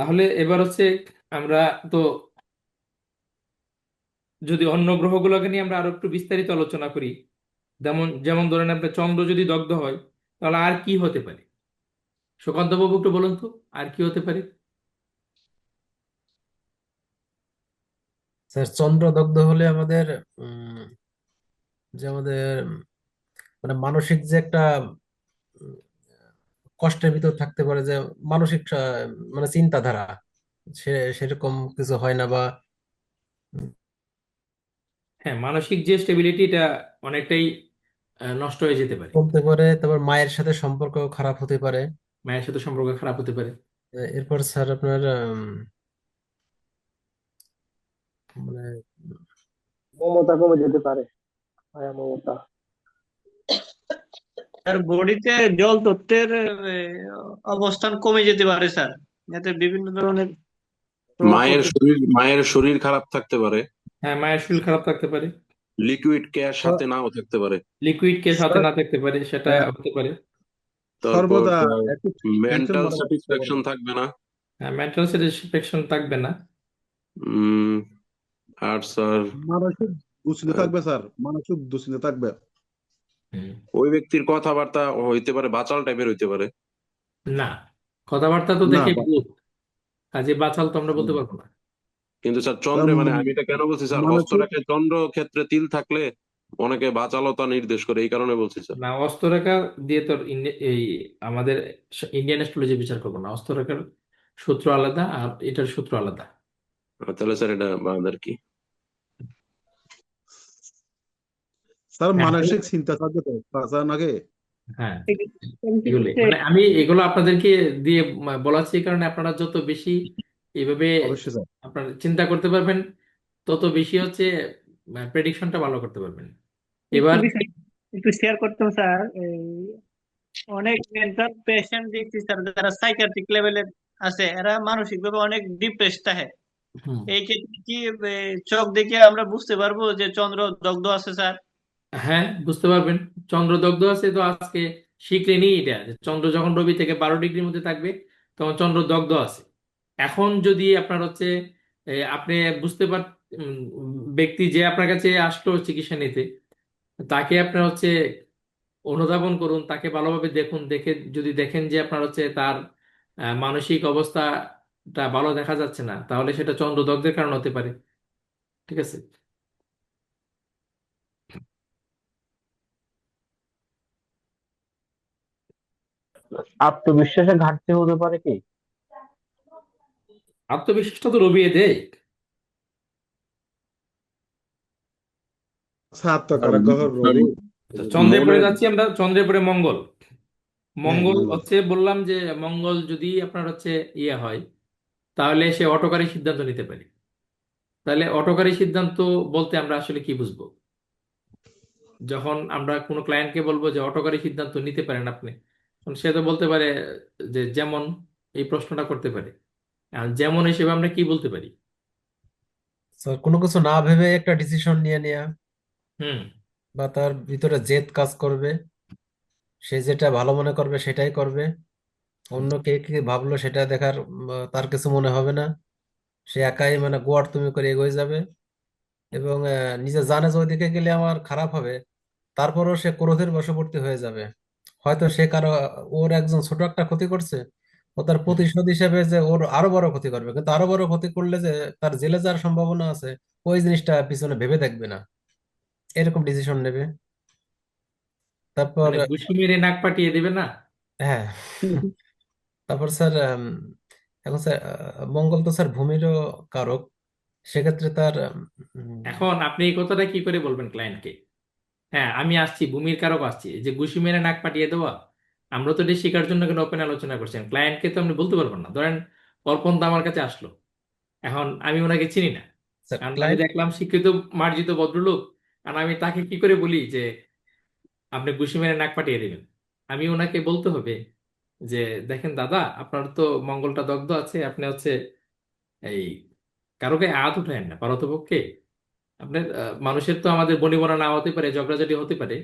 তাহলে এবার হচ্ছে আমরা তো যদি অন্য গ্রহগুলোকে নিয়ে আমরা আরো একটু বিস্তারিত আলোচনা করি, যেমন যেমন ধরেন আপনার চন্দ্র যদি দগ্ধ হয় তাহলে আর কি হতে পারে? সুকান্ত বাবু একটু বলুন তো, আর কি হতে পারে? স্যার, চন্দ্র দগ্ধ হলে আমাদের উম, যে আমাদের মানে মানসিক যে একটা উম, কষ্টের ভিতর থাকতে পারে, যে মানসিক মানে চিন্তাধারা, সে সেরকম কিছু হয় না, বা হ্যাঁ, মানসিক যে স্টেবিলিটি এটা অনেকটাই নষ্ট হয়ে যেতে পারে। কমতে পারে। তারপর মায়ের সাথে সম্পর্ক খারাপ হতে পারে। মায়ের সাথে সম্পর্ক খারাপ হতে পারে। এরপর স্যার আপনার মানে মমতা কমে যেতে পারে, মায়া মমতা। তার বডিতে জল তত্ত্বের অবস্থান কমে যেতে পারে স্যার। যাতে বিভিন্ন ধরনের প্রভাব পড়তে পারে। মায়ের শরীর খারাপ থাকতে পারে। হ্যাঁ, মায়ের শরীর খারাপ থাকতে পারে। লিকুইড ক্যাশ হাতে নাও থাকতে পারে। লিকুইড কেস হাতে স্যার, না থাকতে পারে, সেটা হতে পারে। তারপর সর্বদা একটু টেনশন মেন্টাল করার চেষ্টা স্যাটিসফ্যাকশন করবেন। থাকবে না। হ্যাঁ, মেন্টাল স্যাটিসফ্যাকশন থাকবে না। উম আর স্যার মানসিক দুশ্চিন্তা থাকবে স্যার, মানসিক দুশ্চিন্তা থাকবে। হুম। ওই ব্যক্তির কথাবার্তা হইতে পারে বাচাল টাইপের হইতে পারে। না, কথাবার্তা তো না দেখে বা- ভূত, কাজে বাচাল তো আমরা বলতে পারবো না। কিন্তু স্যার স্যার, চন্দ্রে, মানে আমি এটা কেন বলছি স্যার, মানসিক হস্তরেখায় চন্দ্র ক্ষেত্রে তিল থাকলে অনেকে বাচালতা নির্দেশ করে, এই কারণে বলছি স্যার। না, অস্তরেখা দিয়ে তোর এই আমাদের ইন্ডিয়ান অ্যাস্ট্রোলজি বিচার করবো না। অস্তরেখার সূত্র আলাদা আর এটার সূত্র আলাদা। তাহলে স্যার এটা বাদ আর কি। স্যার, হ্যাঁ মানসিক চিন্তা থাকবে তো স্যার নাকি? হ্যাঁ, এগুলি মানে আমি এগুলো আপনাদেরকে দিয়ে বলাচ্ছি এই কারণে আপনারা যত বেশি এইভাবে অবশ্যই স্যার। আপনারা চিন্তা করতে পারবেন, তত বেশি হচ্ছে প্রেডিকশনটা ভালো করতে পারবেন। একটু এবার বিষয় একটু শেয়ার করতাম স্যার। অনেক মেন্টাল পেশেন্ট দেখছি স্যার, যারা সাইকিয়াট্রিক লেভেলের আছে, এরা মানসিক ভাবে অনেক ডিপ্রেস থাকে। হুম, এই ক্ষেত্রে কি চোখ দেখে আমরা বুঝতে পারবো যে চন্দ্র দগ্ধ আছে স্যার? হ্যাঁ বুঝতে পারবেন। চন্দ্রদগ্ধ আছে তো আজকে শিখলেনি এটা যে চন্দ্র যখন রবি থেকে 12 ডিগ্রির মধ্যে থাকবে তখন চন্দ্র দগ্ধ আছে। এখন যদি আপনার হচ্ছে আপনি বুঝতে পার উম, ব্যক্তি যে আপনার কাছে আসলো চিকিৎসা নিতে, তাকে আপনার হচ্ছে অনুধাবন করুন, তাকে ভালোভাবে দেখুন, দেখে যদি দেখেন যে আপনার হচ্ছে তার মানসিক অবস্থাটা ভালো দেখা যাচ্ছে না, তাহলে সেটা চন্দ্রদগ্ধের কারণ হতে পারে। ঠিক আছে। আত্মবিশ্বাসের ঘাটতি হতে পারে কি? আত্মবিশ্বাসটা তো রবিয়ে দেয়। স্যার, তো আর গ্রহ রবি। আচ্ছা, চন্দ্রে পড়ে মনের যাচ্ছি আমরা, চন্দ্রে পড়ে মঙ্গল। হ্যাঁ, মঙ্গল মঙ্গল। হচ্ছে বললাম যে মঙ্গল যদি আপনার হচ্ছে ইয়ে হয়, তাহলে সে অটোকারী সিদ্ধান্ত নিতে পারে। তাহলে অটোকারী সিদ্ধান্ত বলতে আমরা আসলে কি বুঝবো? যখন আমরা কোনো ক্লায়েন্টকে বলবো যে অটোকারী সিদ্ধান্ত নিতে পারেন আপনি, তখন সে তো বলতে পারে যে যেমন, এই প্রশ্নটা করতে পারে। আর যেমন হিসেবে আমরা কি বলতে পারি? স্যার কোনো কিছু না ভেবে একটা ডিসিশন নিয়ে নেওয়া, হুম। বা তার ভিতরে জেদ কাজ করবে, সে যেটা ভালো মনে করবে সেটাই করবে। অন্য কে কি ভাবলো সেটা দেখার তার কিছু মনে হবে না। সে একাই মানে গোয়ার তুমি করে এগিয়ে যাবে। এবং নিজে জানে যে ওইদিকে গেলে আমার খারাপ হবে, তারপরও সে ক্রোধের বশবর্তী হয়ে যাবে। হয়তো সে কারো, ওর একজন ছোট একটা ক্ষতি করছে, ও তার হুম। প্রতিশোধ হিসেবে যে ওর আরো বড় ক্ষতি করবে, কিন্তু আরো বড় ক্ষতি করলে যে তার জেলে যাওয়ার সম্ভাবনা আছে, ওই জিনিসটা পিছনে ভেবে দেখবে না, এরকম ডিসিশন নেবে। তারপর মানে ঘুষি মেরে নাক পাঠিয়ে দেবে না? হ্যাঁ, তারপর স্যার এখন স্যার মঙ্গল তো স্যার ভূমিরও কারক। সেক্ষেত্রে তার এখন আপনি এই কথাটা কি করে বলবেন ক্লায়েন্টকে? হ্যাঁ, আমি আসছি, ভূমির কারক আসছি, এই যে ঘুষি মেরে নাক পাঠিয়ে দেওয়া, আমরা তো এটি শেখার জন্য কেন ওপেন আলোচনা করছেন। ক্লায়েন্টকে তো আপনি বলতে পারবেন না। ধরেন অর্পণ দা আমার কাছে আসলো, এখন আমি ওনাকে চিনি না, স্যার কারণ আমি ক্লায়েন্ট দেখলাম শিক্ষিত মার্জিত ভদ্রলোক, আর আমি তাকে কি করে বলি যে আপনি ঘুষি মেরে নাক পাঠিয়ে দেবেন? আমি ওনাকে বলতে হবে যে দেখেন দাদা, আপনার তো মঙ্গলটা দগ্ধ আছে, আপনি হচ্ছে এই কারোকে আঘাত উঠায়েন না পারতপক্ষে। আপনার মানুষের তো আমাদের বনিবনা না হতে পারে, ঝগড়াঝাটি হতে পারে,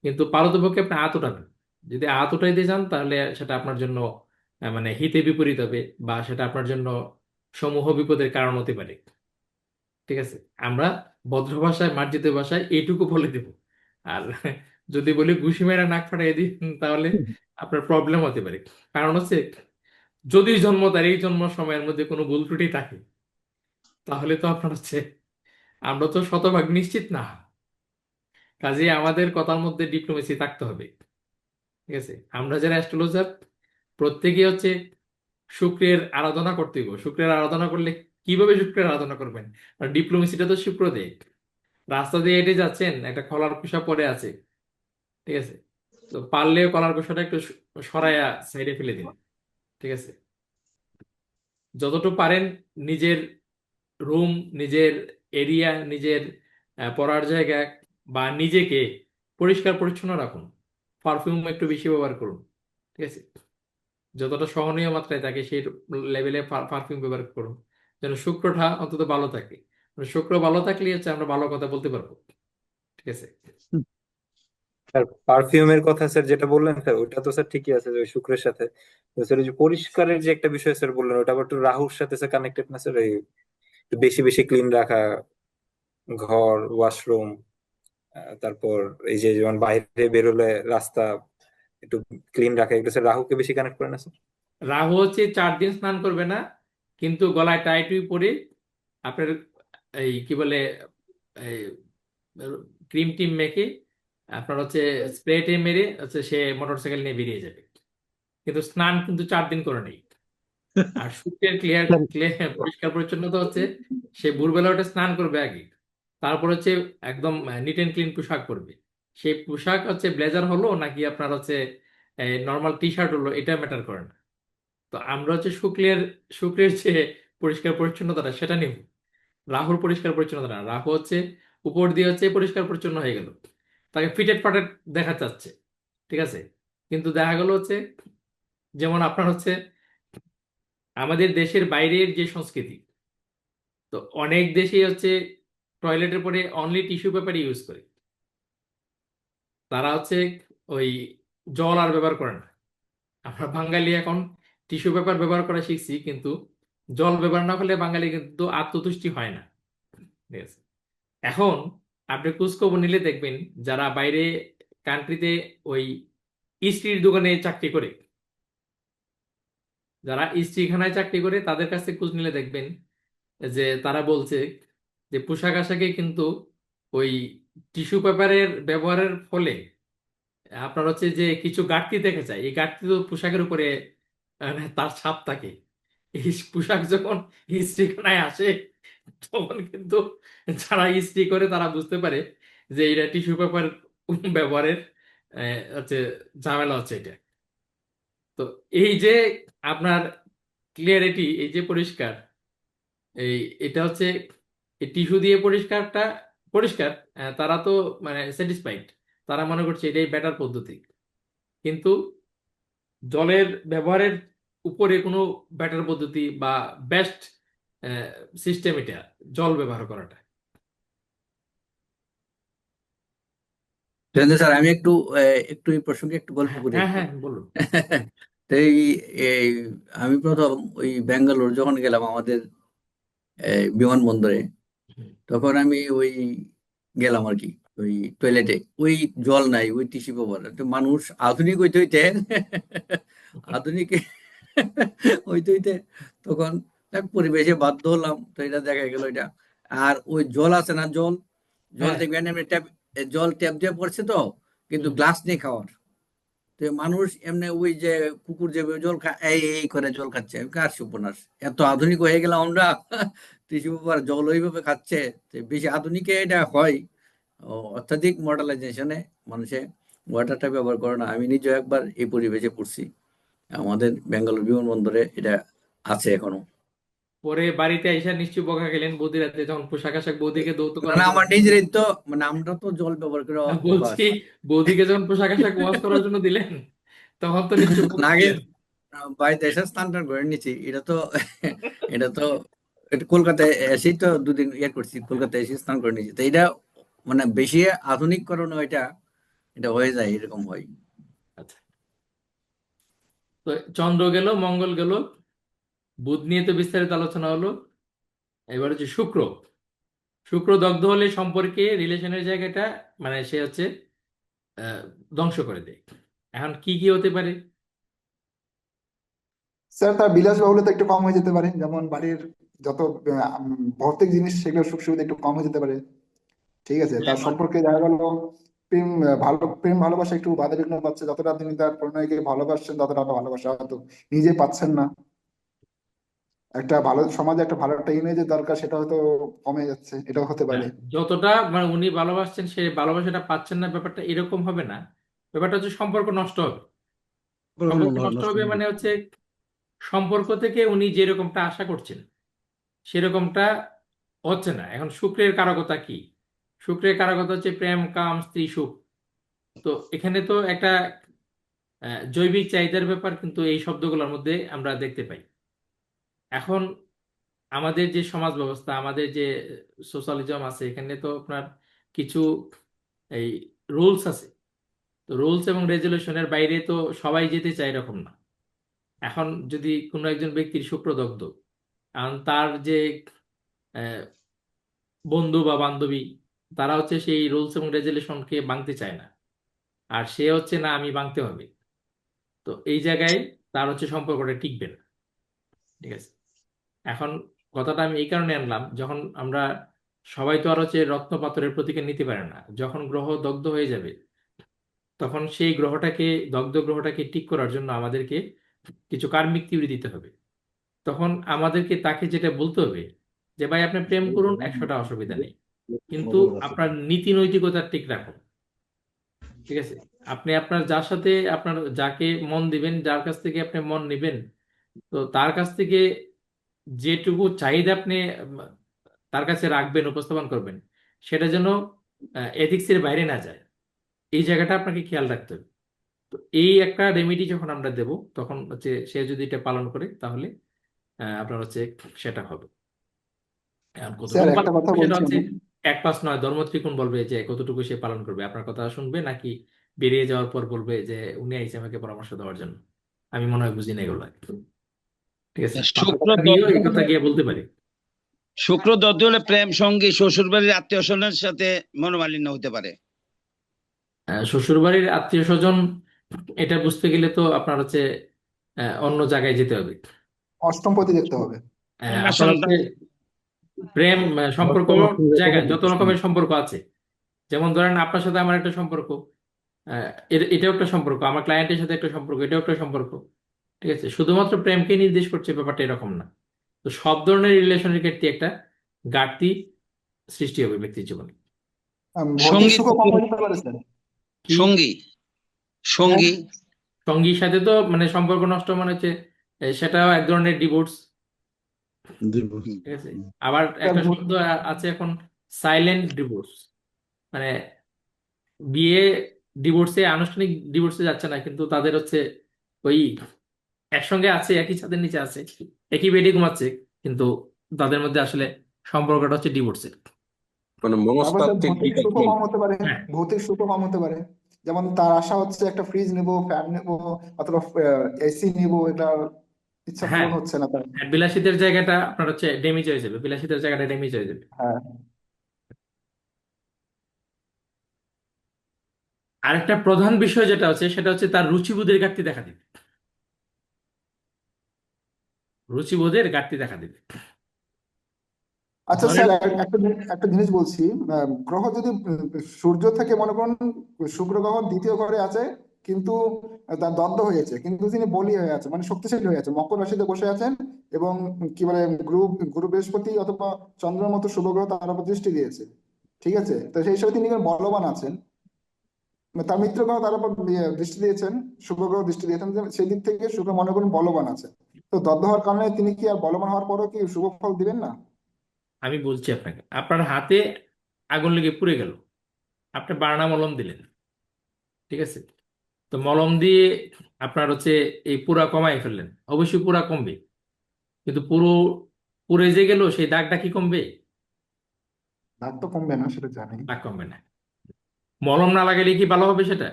কিন্তু পারতপক্ষে আপনি আহত উঠাবেন। যদি আহত উঠাইতে চান তাহলে সেটা আপনার জন্য মানে হিতে বিপরীত হবে, বা সেটা আপনার জন্য সমূহ বিপদের কারণ হতে পারে। ঠিক আছে, আমরা ভদ্র ভাষায় মার্জিত ভাষায় এইটুকু বলে দেব। আর যদি বলি ঘুষি মেরে নাক ফাটাই দিই, তাহলে আপনার প্রবলেম হতে পারে। কারণ হচ্ছে, যদি জন্ম তার এই জন্ম সময়ের মধ্যে কোনো ভুল ত্রুটি থাকে, তাহলে তো আপনার হচ্ছে, আমরা তো শতভাগ নিশ্চিত না। কাজেই আমাদের কথার মধ্যে ডিপ্লোমেসি থাকতে হবে। ঠিক আছে, আমরা যারা অ্যাস্ট্রোলজার, প্রত্যেকে হচ্ছে শুক্রের আরাধনা করতে হবে। শুক্রের আরাধনা করলে কিভাবে শুক্রের আরাধনা করবেন? আর ডিপ্লোমেসিটা তো শুক্র দেয়। রাস্তা দিয়ে হেঁটে যাচ্ছেন, একটা কলার খোসা পড়ে আছে, ঠিক আছে, তো পারলে কলার খোসাটা একটু সরাইয়া সাইডে ফেলে দিন। ঠিক আছে, যতটুকু পারেন নিজের রুম, নিজের এরিয়া, নিজের পড়ার জায়গা বা নিজেকে পরিষ্কার পরিচ্ছন্ন রাখুন। পারফিউম একটু বেশি ব্যবহার করুন। ঠিক আছে, যতটা সহনীয় মাত্রায় থাকে সেই লেভেলে পারফিউম ব্যবহার করুন, যেন শুক্রটা অন্তত ভালো থাকে। মানে শুক্র ভালো থাকলে হচ্ছে আমরা ভালো কথা বলতে পারবো। ঠিক আছে। স্যার পারফিউমের কথা স্যার যেটা বললেন স্যার, ওটা তো স্যার ঠিকই আছে যে ওই শুক্রের সাথে। তো স্যার ওই যে পরিষ্কারের যে একটা বিষয় স্যার বললেন, ওটা আবার একটু রাহুর সাথে স্যার কানেক্টেড না স্যার? এই একটু বেশি বেশি ক্লিন রাখা ঘর, ওয়াশরুম, তারপর এই যে যেমন বাইরে বেরোলে রাস্তা একটু ক্লিন রাখা, এগুলো স্যার রাহুকে বেশি কানেক্ট করে না স্যার? রাহু হচ্ছে 4 দিন স্নান করবে না, কিন্তু গলায় টাইটুই পরে আপনার এই কি বলে ক্রিম টিম মেখে আপনার হচ্ছে স্প্রে টে মেরে হচ্ছে সে মোটরসাইকেল নিয়ে বেরিয়ে যাবে, কিন্তু স্নান কিন্তু 4 দিন করে নেই। আর শুক্রের ক্লিয়ার ক্লিয়ার পরিষ্কার পরিচ্ছন্নতা হচ্ছে, সে ভোরবেলা উঠে স্নান করবে আগে, তারপর হচ্ছে একদম নিট অ্যান্ড ক্লিন পোশাক পরবে। সেই পোশাক হচ্ছে ব্লেজার হলো নাকি আপনার হচ্ছে নর্মাল টি শার্ট হলো, এটা ম্যাটার করে না। তো আমরা হচ্ছে শুক্রের যে পরিষ্কার পরিচ্ছন্নতাটা সেটা নিব, রাহুর পরিষ্কার পরিচ্ছন্নতা না। রাহু হচ্ছে উপর দিয়ে হচ্ছে পরিষ্কার পরিচ্ছন্ন হয়ে গেল, তাকে ফিটেড ফাটেড দেখা যাচ্ছে। ঠিক আছে, কিন্তু দেখা গেল হচ্ছে, যেমন আপনার হচ্ছে আমাদের দেশের বাইরের যে সংস্কৃতি, তো অনেক দেশেই হচ্ছে টয়লেটের পরে অনলি টিস্যু পেপার ইউজ করে। তারা হচ্ছে ওই জল আর ব্যবহার করে না। আমরা বাঙালি এখন টিস্যু পেপার ব্যবহার করা শিখছি, কিন্তু জল ব্যবহার না করলে বাঙালি কিন্তু আত্মতুষ্টি হয় না। ঠিক আছে, এখন আপনি খোঁজখবর নিলে দেখবেন, যারা বাইরে কান্ট্রিতে ওই ইস্ত্রির দোকানে চাকরি করে, যারা ইস্ত্রিখানায় চাকরি করে, তাদের কাছে খোঁজ নিলে দেখবেন যে তারা বলছে যে পোশাক আশাকে কিন্তু ওই টিস্যু পেপারের ব্যবহারের ফলে আপনার হচ্ছে যে কিছু ঘাটতি দেখা যায়। এই ঘাটতি তো পোশাকের উপরে তার ছাপ থাকে। এই পোশাক যখন ইস্ত্রিখানায় আসে, তখন কিন্তু যারা ইস্ত্রি করে তারা বুঝতে পারে যে এটা টিস্যু পেপার ব্যবহারের হচ্ছে ঝামেলা হচ্ছে এটা। তো এই যে আপনার ক্লিয়ারিটি, এই যে পরিষ্কার, এই এটা হচ্ছে এই টিস্যু দিয়ে পরিষ্কারটা পরিষ্কার, তারা তো মানে স্যাটিসফাইড, তারা মনে করছে এটাই বেটার পদ্ধতি। কিন্তু জলের ব্যবহারের উপরে কোনো বেটার পদ্ধতি বা বেস্ট সিস্টেম এটা জল ব্যবহার করাটা। সুরেন্দ্র স্যার, আমি একটু একটু এই প্রসঙ্গে একটু গল্প করি হ্যাঁ একটু। হ্যাঁ, বলুন। তো এই আমি প্রথম ওই ব্যাঙ্গালোর যখন গেলাম আমাদের বিমানবন্দরে, হুম। তখন আমি ওই গেলাম আর কি ওই টয়লেটে, ওই জল নাই, ওই টিস্যু পেপার। তো মানুষ আধুনিক হইতে হইতে আধুনিক হইতে হইতে তখন এক পরিবেশে বাধ্য হলাম, তো এটা দেখা গেল এটা। আর ওই জল আছে না, জল জল হ্যাঁ। দেখবেন এমনি ট্যাপ, জল ট্যাপ দিয়ে পড়ছে তো, কিন্তু হুম। গ্লাস নেই খাওয়ার। তো মানুষ এমনি ওই যে কুকুর যে জল খায়, এই এই করে জল খাচ্ছে। আমি কার উপন্যাস, এত আধুনিক হয়ে গেলাম আমরা, টিস্যু পেপার জল ওইভাবে খাচ্ছে। তো বেশি আধুনিকে এটা হয় অত্যাধিক মডার্নাইজেশনে মানুষে ওয়াটারটা ব্যবহার করে না। আমি নিজে একবার এই পরিবেশে পড়ছি, আমাদের বেঙ্গালুরু বিমানবন্দরে এটা আছে এখনো। পরে বাড়িতে আইসা নিশ্চয়ই বকা খেলেন বৌদি রাতে, যখন পোশাক আশাক বৌদিকে দৌত মানে করার জন্য আমার নিজেরই তো, মানে আমরা তো জল ব্যবহার করে অভ্যাস। বলছি, বৌদিকে যখন পোশাক আশাক ওয়াশ করার জন্য দিলেন, তখন তো নিশ্চয়ই বকা আগে খেলেন। বাড়িতে এসে স্নান টান করে নিচ্ছি, এটা তো এটা তো এটা কলকাতায় এসেই তো দুদিন ইয়ে করছি, কলকাতায় এসে স্নান করে নিচ্ছি। তো এটা মানে বেশি আধুনিকরণ, এটা এটা হয়ে যায়, এরকম হয়। আচ্ছা, তো চন্দ্র গেল, মঙ্গল গেল, বুধ নিয়ে তো বিস্তারিত আলোচনা হলো। এবার হচ্ছে শুক্র। শুক্র দগ্ধ হলে সম্পর্কে রিলেশনের জায়গাটা মানে সে হচ্ছে আহ, ধ্বংস করে দেয়। এখন কি কি হতে পারে? স্যার তার বিলাসবহুলতা একটু কম হয়ে যেতে পারে, যেমন বাড়ির যত ভৌতিক জিনিস সেগুলো সুখ সুবিধা একটু কম হয়ে যেতে পারে। ঠিক আছে, তার যেমন সম্পর্কে দেখা গেল প্রেম ভালোবাসা একটু বাধাবিঘ্ন পাচ্ছে, যতটা তিনি তার প্রণয়কে ভালোবাসছেন ততটা ভালোবাসা হয়তো নিজে পাচ্ছেন না। একটা ভালো সমাজে একটা ভালো একটা ইমেজের দরকার, সেটা হয়তো কমে যাচ্ছে, এটাও হতে পারে। যতটা মানে উনি ভালোবাসছেন সে ভালোবাসাটা পাচ্ছেন না, ব্যাপারটা এরকম হবে না। ব্যাপারটা হচ্ছে সম্পর্ক নষ্ট হবে। সম্পর্ক নষ্ট নষ্ট হবে হবে। মানে হচ্ছে সম্পর্ক থেকে উনি যেরকমটা আশা করছেন সেরকমটা হচ্ছে না। এখন শুক্রের কারকতা কি? শুক্রের কারকতা হচ্ছে প্রেম, কাম, স্ত্রী সুখ। তো এখানে তো একটা জৈবিক চাহিদার ব্যাপার কিন্তু এই শব্দগুলোর মধ্যে আমরা দেখতে পাই। এখন আমাদের যে সমাজ ব্যবস্থা, আমাদের যে সোশ্যালিজম আছে, এখানে তো আপনার কিছু এই রুলস আছে। তো রুলস এবং রেজুলেশনের বাইরে তো সবাই যেতে চায় এরকম না। এখন যদি কোনো একজন ব্যক্তির শুক্রদগ্ধ, কারণ তার যে আহ, বন্ধু বা বান্ধবী, তারা হচ্ছে সেই রুলস এবং রেজুলেশনকে ভাঙতে চায় না, আর সে হচ্ছে না আমি ভাঙতে হবে। তো এই জায়গায় তার হচ্ছে সম্পর্কটা টিকবে না। ঠিক আছে। এখন কথাটা আমি এই কারণে আনলাম, যখন আমরা সবাই তো আর হচ্ছে রত্ন পাথরের প্রতীকে নিতে পারে না। যখন গ্রহ দগ্ধ হয়ে যাবে তখন সেই গ্রহটাকে, দগ্ধ গ্রহটাকে ঠিক করার জন্য আমাদেরকে কিছু কার্মিক থিওরি দিতে হবে। তখন আমাদেরকে তাকে যেটা বলতে হবে যে ভাই আপনি প্রেম করুন, 100টা অসুবিধা নেই, কিন্তু আপনার নীতি নৈতিকতা ঠিক রাখুন। ঠিক আছে। আপনি আপনার যার সাথে আপনার যাকে মন দিবেন, যার কাছ থেকে আপনি মন নেবেন, তো তার কাছ থেকে যেটুকু চাহিদা আপনি উম, তার কাছে রাখবেন, উপস্থাপন করবেন, সেটা যেন এথিক্সের বাইরে না যায়। এই জায়গাটা আপনাকে খেয়াল রাখতে হবে। তো এই একটা রেমেডি যখন আমরা দেব, তখন হচ্ছে সে যদি এটা পালন করে তাহলে আপনার হচ্ছে সেটা হবে। এখন স্যার কতটুকু একটা পালন কথা করবে সেটা বলছেন, হচ্ছে এক পাশ নয়, ধর্ম ত্রিকোণ বলবে যে কতটুকু সে পালন করবে। আপনার কথা শুনবে নাকি বেরিয়ে যাওয়ার পর বলবে যে উনি আইসে আমাকে পরামর্শ দেওয়ার জন্য, আমি মনে হয় বুঝি না এগুলো। ঠিক আছে, পাঁচ শুক্র কথা দিয়েও এই কথা দগ্ধ গিয়ে বলতে পারি। শুক্র দগ্ধ হলে প্রেম সঙ্গী শ্বশুর বাড়ির আত্মীয় স্বজনের সাথে মনোমালিন্য হতে পারে। শ্বশুর বাড়ির আত্মীয় স্বজন, এটা বুঝতে গেলে তো আপনার হচ্ছে অন্য জায়গায় যেতে হবে। অষ্টম পতি দেখতে হবে। কন্যা আপনার হচ্ছে সন্তান। প্রেম সম্পর্ক বর্তমান জায়গায় যত সুবিধা রকমের সম্পর্ক আছে, যেমন ধরেন আপনার সাথে আমার একটা সম্পর্ক, এটাও একটা সম্পর্ক, আমার ক্লায়েন্টের সাথে একটা সম্পর্ক, এটাও একটা সম্পর্ক। ঠিক আছে, শুধুমাত্র প্রেমকে নির্দেশ করছে ব্যাপারটা এরকম না। তো সব ধরনের রিলেশনের ক্ষেত্রে একটা ঘাটতি সৃষ্টি হবে ব্যক্তির জীবনে। ভৌতিক সঙ্গী সুখও কম হয়ে যেতে পারে স্যার। কি সঙ্গী হ্যাঁ, সঙ্গী সঙ্গীর সাথে তো মানে সম্পর্ক নষ্ট মানে হচ্ছে সেটাও এক ধরনের ডিভোর্স। ঠিক আছে। আবার স্যার একটা শব্দ আছে এখন, সাইলেন্ট ডিভোর্স, মানে বিয়ে ডিভোর্সে, আনুষ্ঠানিক ডিভোর্সে যাচ্ছে না, কিন্তু তাদের হচ্ছে ওই একসঙ্গে আছে, একই ছাদের নিচে আছে, একই বেডে ঘুমাচ্ছে, কিন্তু তাদের মধ্যে আসলে সম্পর্কটা হচ্ছে ডিভোর্সের। মানে তারপর স্যার মনস্তাত্ত্বিক ভৌতিক বিকাশ সুখও বল। কম হতে পারে। হ্যাঁ, ভৌতিক সুখও কম হতে পারে, যেমন তার আশা হচ্ছে একটা ফ্রিজ নিব, ফ্যান নিব, অথবা এসি নিব, এটা ইচ্ছা হ্যাঁ, পূরণ হচ্ছে না তার। হ্যাঁ, বিলাসিতার জায়গাটা আপনার হচ্ছে ড্যামেজ হয়ে যাবে, বিলাসিতার জায়গাটা ড্যামেজ হয়ে যাবে। হ্যাঁ, আরেকটা প্রধান বিষয় যেটা হচ্ছে সেটা হচ্ছে তার রুচিবোধের ঘাটতি দেখা দিবে। রুচিবোধের ঘাটতি দেখা দিবে। আচ্ছা ধরেন স্যার একটা জিনিস বলছি। গ্রহ যদি সূর্য থেকে মনে করুন শুক্র গ্রহ দ্বিতীয় ঘরে আছে, কিন্তু তার দ্বন্দ্ব হয়েছে, কিন্তু তিনি বলী হয়ে আছে, মানে শক্তিশালী হয়ে আছে, মকর রাশিতে বসে আছেন, এবং কি বলে গুরু গুরু বৃহস্পতি অথবা চন্দ্রের মতো শুভ গ্রহ তার উপর দৃষ্টি দিয়েছে। ঠিক আছে, তো সেই হিসাবে তিনি বলবান আছেন। মানে তার মিত্র গ্রহ তার উপর দৃষ্টি দিয়েছেন, শুভ গ্রহ দৃষ্টি দিয়েছেন, যে সেই দিক থেকে শুক্র মনে করুন বলবান আছে। তো দ্বন্দ্ব হওয়ার কারণে তিনি কি আর বলবান হওয়ার পরও কি শুভ ফল দিবেন না? আমি বলছি আপনাকে, আপনার হাতে আগুন লেগে পুড়ে গেল, আপনি বার্না মলম দিলেন। ঠিক আছে, তো মলম দিয়ে আপনার হচ্ছে এই পুরা কমাই ফেললেন, অবশ্যই পুরা কমবে, কিন্তু পুরো পুড়ে যে গেল সেই দাগটা কি কমবে? দাগ তো কমবে না, সেটা জানি। দাগ কমবে না। মলম না লাগালে কি ভালো হবে? সেটা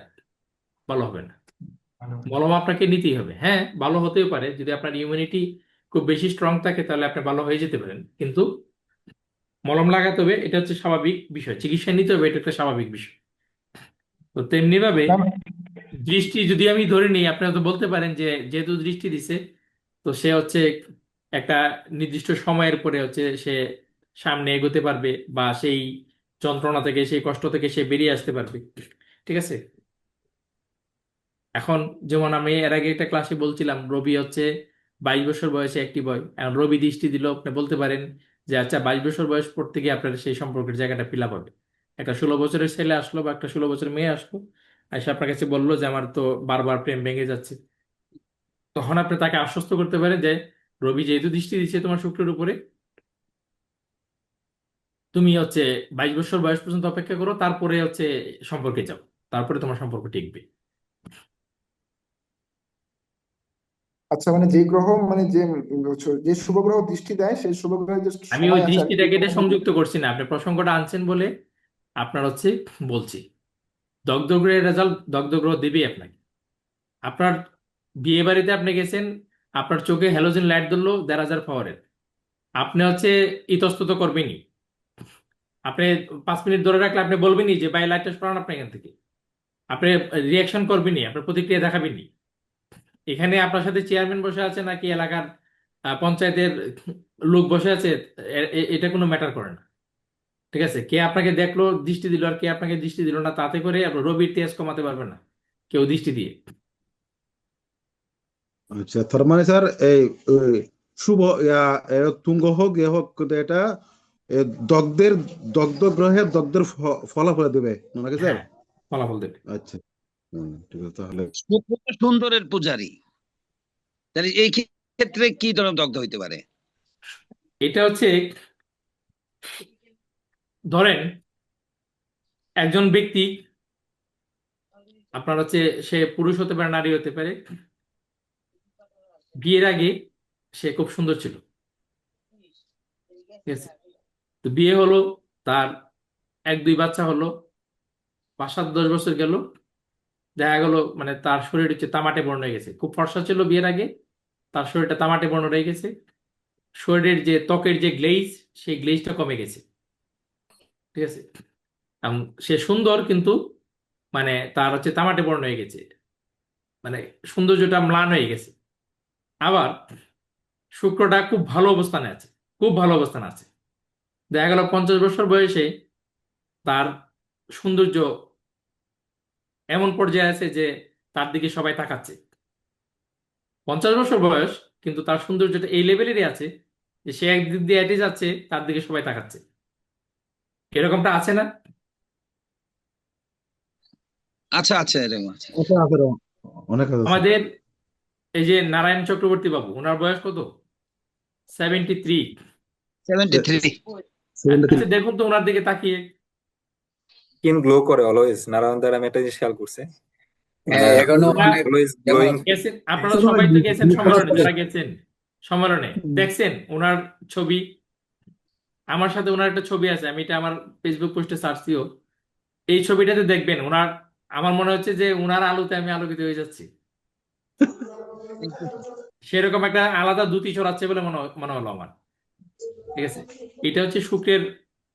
ভালো হবে না। মলম আপনাকে নিতেই হবে। হ্যাঁ, ভালো হতেও পারে, যদি আপনার ইমিউনিটি খুব বেশি স্ট্রং থাকে তাহলে আপনি ভালো হয়ে যেতে পারেন, কিন্তু মলম লাগাতে হবে, এটা হচ্ছে স্বাভাবিক বিষয়। চিকিৎসা নিতে হবে, এটা একটা স্বাভাবিক বিষয়। তো তেমনি ভাবে ম্যাম, দৃষ্টি যদি আমি ধরে নিই, আপনি হয়তো বলতে পারেন যে যেহেতু দৃষ্টি দিছে, তো সে হচ্ছে একটা নির্দিষ্ট সময়ের পরে হচ্ছে সে সামনে এগোতে পারবে, বা সেই যন্ত্রণা থেকে, সেই কষ্ট থেকে সে বেরিয়ে আসতে পারবে। ঠিক আছে। এখন যেমন আমি এর আগে একটা ক্লাসে বলছিলাম, রবি হচ্ছে 22 বছর বয়সে একটি বয়। এখন রবি দৃষ্টি দিল, আপনি বলতে পারেন যে আচ্ছা 22 বছর বয়স পর থেকে আপনার সেই সম্পর্কের জায়গাটা ফিল আপ হবে। একটা 16 বছরের ছেলে আসলো বা একটা 16 বছরের মেয়ে আসলো, এসে আপনার কাছে বললো যে আমার তো বারবার প্রেম ভেঙে যাচ্ছে। তখন আপনি তাকে আশ্বস্ত করতে পারেন যে রবি যেহেতু দৃষ্টি দিচ্ছে তোমার শুক্রের উপরে, তুমি হচ্ছে 22 বছর বয়স পর্যন্ত অপেক্ষা করো, তারপরে হচ্ছে সম্পর্কে যাও, তারপরে তোমার সম্পর্ক টিকবে। আচ্ছা, মানে যে গ্রহ, মানে যে শুভ গ্রহ দৃষ্টি দেয়, সেই শুভ গ্রহের যে আমি ওই সময় আছে আর কি, দৃষ্টিটাকে এটা সংযুক্ত করছি না, আপনি প্রসঙ্গটা আনছেন বলে আপনার হচ্ছে বলছি। দগ্ধ গ্রহের রেজাল্ট দগ্ধ গ্রহ দেবে আপনাকে। আপনার বিয়ে বাড়িতে আপনি গেছেন, আপনার চোখে হ্যালোজেন লাইট ধরলো 1,500 পাওয়ারের, আপনি হচ্ছে ইতস্তত করবেনই। আপনি 5 মিনিট ধরে রাখলে আপনি বলবেনই যে ভাই লাইটটা সরান আপনি এখান থেকে। আপনি রিয়াকশন করবেনই, আপনার প্রতিক্রিয়া দেখাবেনই। এখানে আপনার সাথে চেয়ারম্যান বসে আছে নাকি এলাকার পঞ্চায়েতের লোক বসে আছে, এটা কোনো ম্যাটার করে না। ঠিক আছে, কে আপনাকে দেখলো দৃষ্টি দিল আর কে আপনাকে দৃষ্টি দিল না, তাতে করে আপনার রবির তেজ কমাতে পারবে না কেউ দৃষ্টি দিয়ে। আচ্ছা, তার মানে স্যার এই ওই শুভ তুঙ্গ হোক এ হোক, কিন্তু এটা এ, দগ্ধের দগ্ধ গ্রহের দগ্ধের ফলাফল দেবে নাকি স্যার? হ্যাঁ, ফলাফল দেবে। আচ্ছা, ঠিক আছে তাহলে। শুক্র তো সুন্দরের পূজারী, তাহলে এই ক্ষেত্রে কি ধরনের দগ্ধ হইতে পারে? এটা হচ্ছে, ধরেন একজন ব্যক্তি আপনার হচ্ছে, সে পুরুষ হতে পারে নারী হতে পারে, বিয়ের আগে সে খুব সুন্দর ছিল। ঠিক আছে, তো বিয়ে হলো, তার 1-2 বাচ্চা হলো, 5-7-10 বছর গেল, দেখা গেল মানে তার শরীর হচ্ছে তামাটে বর্ণ হয়ে গেছে। খুব ফর্সা ছিল বিয়ের আগে, তার শরীরটা তামাটে বর্ণ হয়ে গেছে। শরীরের যে ত্বকের যে গ্লেজ, সেই গ্লেজটা কমে গেছে। ঠিক আছে, এমন সে সুন্দর, কিন্তু মানে তার হচ্ছে তামাটে বর্ণ হয়ে গেছে, মানে সৌন্দর্যটা ম্লান হয়ে গেছে। আবার শুক্রটা খুব ভালো অবস্থানে আছে, খুব ভালো অবস্থানে আছে। দেখা গেল 50 বছর বয়সে তার সৌন্দর্য এমন পর্যায়ে আছে যে তার দিকে সবাই তাকাচ্ছে। 50 বছর বয়স, কিন্তু তার সৌন্দর্যটা এই লেভেলেরই আছে যে সে একদিক দিয়ে হেঁটে যাচ্ছে, তার দিকে সবাই তাকাচ্ছে। এরকমটা আছে না? আচ্ছা আচ্ছা, এরকম আছে। আচ্ছা আছে, অনেক আছে স্যার। আমাদের এই যে নারায়ণ চক্রবর্তী বাবু, ওনার বয়স কত? 73। 73। আচ্ছা দেখুন তো ওনার দিকে তাকিয়ে। স্কিন গ্লো করে অলওয়েজ। নারায়ণ দ্বারা আমি একটা জিনিস খেয়াল করছি, মানে হ্যাঁ, এখনো ওনার অনেক অলওয়েজ যেমন গ্লোয়িং। গেছেন, আপনারা সবাই তো গেছেন সম্মেলনে, যারা গেছেন সম্মেলনে দেখছেন ওনার ছবি। আমার সাথে ওনার একটা ছবি আছে, আমি এটা আমার ফেসবুক পোস্টে সার্চ দিও। এই ছবিটাতে দেখবেন ওনার, আমার মনে হচ্ছে যে ওনার আলোতে আমি আলোকিত হয়ে যাচ্ছি। সেরকম একটা আলাদা দ্যুতি ছড়াচ্ছে বলে মনে হলো আমার। ঠিক আছে, এটা হচ্ছে শুক্রের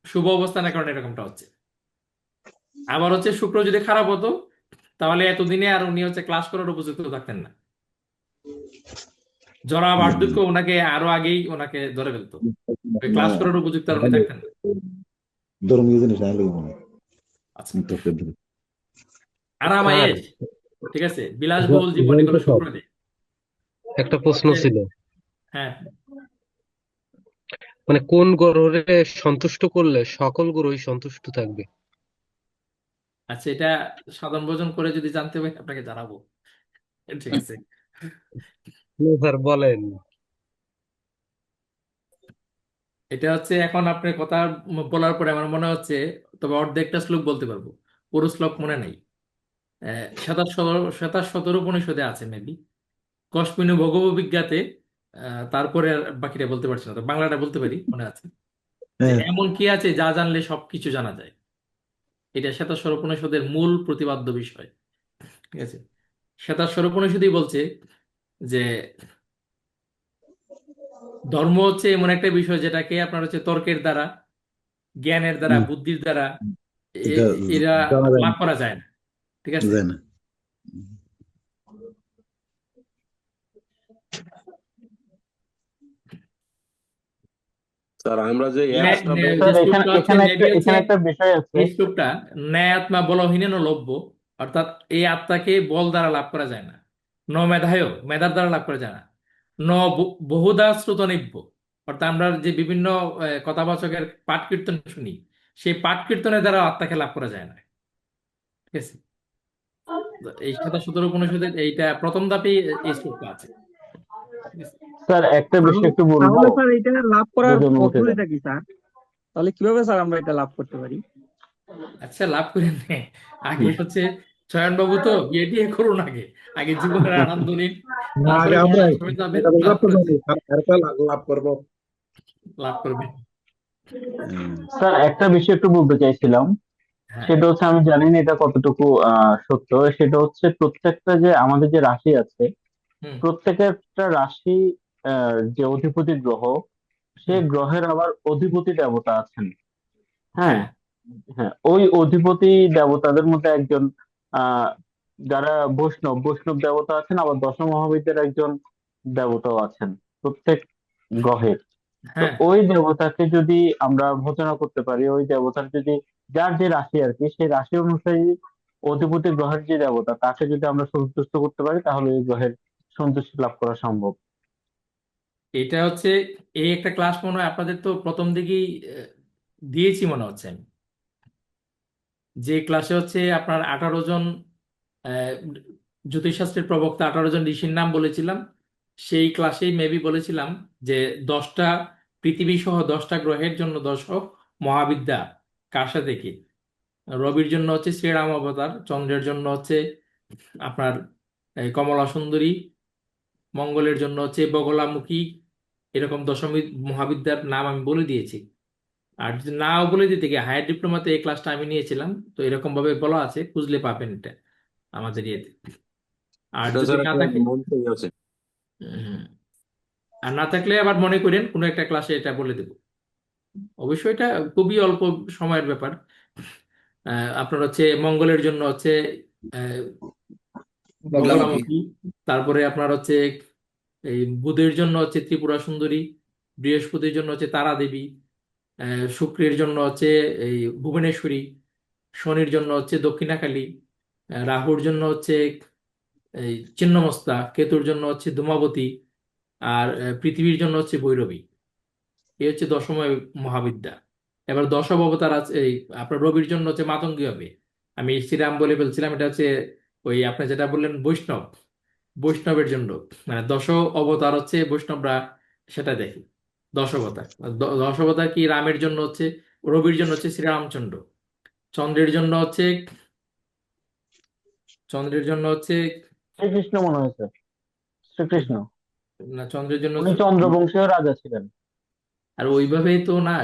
শুভ অবস্থানের কারণে এরকমটা হচ্ছে। আবার হচ্ছে শুক্র যদি খারাপ হতো, তাহলে এতদিনে আর উনি হচ্ছে ক্লাস করার উপযুক্ত থাকতেন না। জরা বার্ধক্য ওনাকে আরো আগেই ওনাকে ধরে ফেলতো, ক্লাস করার উপযুক্ত আর উনি থাকতেন না। ধর্মীয় জিনিস না লাগে মনে হয়। আচ্ছা, আরামায়েশ, ঠিক আছে, বিলাসবহুল জীবন, এগুলো শুক্র দেয়। একটা প্রশ্ন হচ্ছে- ছিল, হ্যাঁ, মানে কোন গ্রহরে সন্তুষ্ট করলে সকল গ্রহই সন্তুষ্ট থাকবে? আচ্ছা, এটা সাধারণ ভোজন করে যদি জানতে পারি আপনাকে জানাবো। ঠিক আছে, স্যার বলেন। এটা হচ্ছে এখন আপনার কথা বলার পরে আমার মনে হচ্ছে, তবে অর্ধেকটা শ্লোক বলতে পারবো, পুরো শ্লোক মনে নাই। 27 উপনিষদে আছে মেবি, কস্মিনু ভগব বিজ্ঞাতে। তারপরে আর বাকিটা বলতে পারছি না, তো বাংলাটা বলতে পারি, মনে আছে যে হ্যাঁ, এমন কি আছে যা জানলে সবকিছু জানা যায়। এটা 27 উপনিষদের মূল প্রতিপাদ্য বিষয়। ঠিক আছে, শ্বেতাশ্বর উপনিষদই বলছে যে ধর্ম হচ্ছে এমন একটা বিষয় যেটাকে আপনার হচ্ছে তর্কের দ্বারা, জ্ঞানের দ্বারা, হুম, বুদ্ধির দ্বারা এটা এরা জানা যায় লাভ না, করা যায় না। ঠিক আছে? যায় না। স্যার আমরা যে ন্যায়- অ্যাপসটা ন্যায়- ব্যবহার যে স্যার শ্লোকটা হচ্ছে মেবি হচ্ছে এখানে একটা বিষয় আছে। এই শ্লোকটা ন্যায় আত্মা বলহীন লভ্য, অর্থাৎ এই আত্মাকে বল দ্বারা লাভ করা যায় না। ন মেধায়, মেধার দ্বারা লাভ করা যায় না। ন বহুধা শ্রুত নিব্য, অর্থাৎ আমরা যে বিভিন্ন কথাবাচকের পাঠ কীর্তন শুনি, সেই পাঠ কীর্তনের দ্বারা আত্মাকে লাভ করা যায় না। ঠিক আছে? তো এই ৭৭ উপনিষদের এইটা প্রথম ধাপে এই শ্লোকটা আছে। ঠিক আছে? স্যার একটা বিষয় একটু বলবো, তাহলে স্যার এটা লাভ করার যদি আমি উঠে যাই। পদ্ধতিটা কি স্যার? তাহলে কিভাবে স্যার আমরা এটা লাভ করতে পারি? আচ্ছা, লাভ করে নে। আগে হচ্ছে চয়নবাবু তো বিয়ে টিয়ে করুন, আগে আগে জীবনের আনন্দ নিন, না, আগে তারপরে আমরা বৃদ্ধাশ্রমে যাবেন, এটা করতে তারপরে পারি, তারপর লাভ করবো। লাভ করবেন। স্যার একটা বিষয় একটু বলতে চাইছিলাম, হ্যাঁ, সেটা হচ্ছে আমি জানি না এটা কতটুকু সত্য, সেটা হচ্ছে প্রত্যেকটা যে আমাদের যে রাশি আছে, হুম, প্রত্যেকটা রাশি যে অধিপতি গ্রহ, সে হুম, গ্রহের আবার অধিপতি দেবতা আছেন। হ্যাঁ, হ্যাঁ, হ্যাঁ, ওই অধিপতি দেবতাদের মধ্যে একজন আহ যারা বৈষ্ণব দেবতা আছেন, আবার দশ মহাবিদ্যার একজন দেবতাও আছেন প্রত্যেক গ্রহের। তো হ্যাঁ, ওই দেবতাকে যদি আমরা ভজনা করতে পারি, ওই দেবতার যদি যার যে রাশি আর কি, সেই রাশি অনুযায়ী অধিপতি গ্রহের যে দেবতা, তাকে যদি আমরা সন্তুষ্ট করতে পারি, তাহলে ওই গ্রহের সন্তুষ্টি লাভ করা সম্ভব। এটা হচ্ছে এই একটা ক্লাস মনে হয় আপনাদের তো প্রথম দিকেই দিয়েছি মনে হচ্ছে আমি, যে ক্লাসে হচ্ছে আপনার 18 জন আহ, জ্যোতিষশাস্ত্রের প্রবক্তা, 18 জন ঋষির নাম বলেছিলাম। সেই ক্লাসেই মেবি বলেছিলাম যে 10টা পৃথিবী সহ 10টা গ্রহের জন্য 10 মহাবিদ্যা কার সাথে কি। রবির জন্য হচ্ছে শ্রীরাম অবতার, চন্দ্রের জন্য হচ্ছে আপনার এই কমলা সুন্দরী, মঙ্গলের জন্য হচ্ছে বগলামুখী, এরকম দশমী মহাবিদ্যার নাম আমি বলে দিয়েছি। আর যদি নাও বলে দিতে গিয়ে হায়ার ডিপ্লোমাতে এই ক্লাসটা আমি নিয়েছিলাম, তো এরকম ভাবে বলা আছে, খুঁজলে পাবেন এটা আমাদের ইয়েতে। আর এটা যদি স্যার না একটা থাকে, মন্তব্য আছে। হুম, আর না থাকলে আবার মনে করেন কোনো একটা ক্লাসে এটা বলে দেব। অবশ্যই এটা খুবই অল্প সময়ের ব্যাপার। আপনার হচ্ছে মঙ্গলের জন্য হচ্ছে আহ, বগলামুখী। বগলামুখী, তারপরে আপনার হচ্ছে এই বুধের জন্য হচ্ছে ত্রিপুরা সুন্দরী, বৃহস্পতির জন্য হচ্ছে তারা দেবী, শুক্রের জন্য হচ্ছে এই ভুবনেশ্বরী, শনির জন্য হচ্ছে দক্ষিণাকালী, রাহুর জন্য হচ্ছে এই ছিন্নমস্তা, কেতুর জন্য হচ্ছে ধূমাবতী, আর পৃথিবীর জন্য হচ্ছে ভৈরবী। এই হচ্ছে দশময় মহাবিদ্যা। এবার দশম অবতার আছে এই আপনার রবির জন্য হচ্ছে মাতঙ্গী হবে। আমি শ্রীরাম বলে ফেলছিলাম, এটা হচ্ছে ওই আপনি যেটা বললেন বৈষ্ণব, বৈষ্ণবের জন্য মানে দশ অবতার হচ্ছে বৈষ্ণবরা সেটা দেখি। দশ অবতার, দশ অবতার কি রামের জন্য হচ্ছে, রবির জন্য হচ্ছে শ্রীরামচন্দ্র, চন্দ্রের জন্য হচ্ছে, চন্দ্রের জন্য হচ্ছে শ্রীকৃষ্ণ মনে হয়েছে, শ্রীকৃষ্ণ, না, চন্দ্রের জন্য উনি চন্দ্রবংশীয় রাজা ছিলেন। আর ওইভাবেই তো না,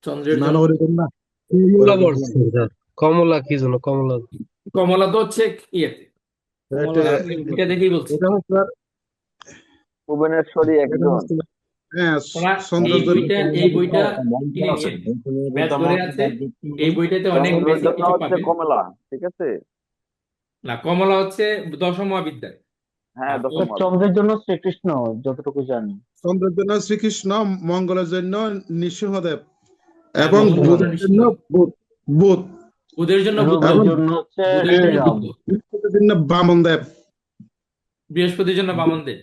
চন্দ্রের না জন্য না, ওরকম না। কমলা ওরকম বলছেন স্যার, কমলা কি জন্য কমলা? কমলা তো হচ্ছে ইয়েতে, এটা এটা দেখেই বলছি। এটা হচ্ছে ভুবনেশ্বরী এটা একজন। হচ্ছে হ্যাঁ, ওনার চন্দ্রের এই জন্য বইটা কিনে নিন, বেদ করে আছে। এই বইটাতে অনেক চন্দ্রের বেসিক জন্য কিছু হচ্ছে পাবেন। কমলা, ঠিক আছে? না, কমলা হচ্ছে দশম মহাবিদ্যায়। হ্যাঁ, আর দশম স্যার, চন্দ্রের জন্য শ্রীকৃষ্ণ, যতটুকু জানি। চন্দ্রের জন্য শ্রীকৃষ্ণ, মঙ্গলের জন্য নৃসিংহদেব, হ্যাঁ, এবং মঙ্গলের জন্য বুধের জন্য নৃসিংহদেব, বুধ, বুধের জন্য বুদ্ধ, রবির এবং জন্য হচ্ছে বুধের জন্য শ্রীরাম। বুদ্ধ, বৃহস্পতির জন্য বামনদেব, বৃহস্পতির জন্য বামনদেব,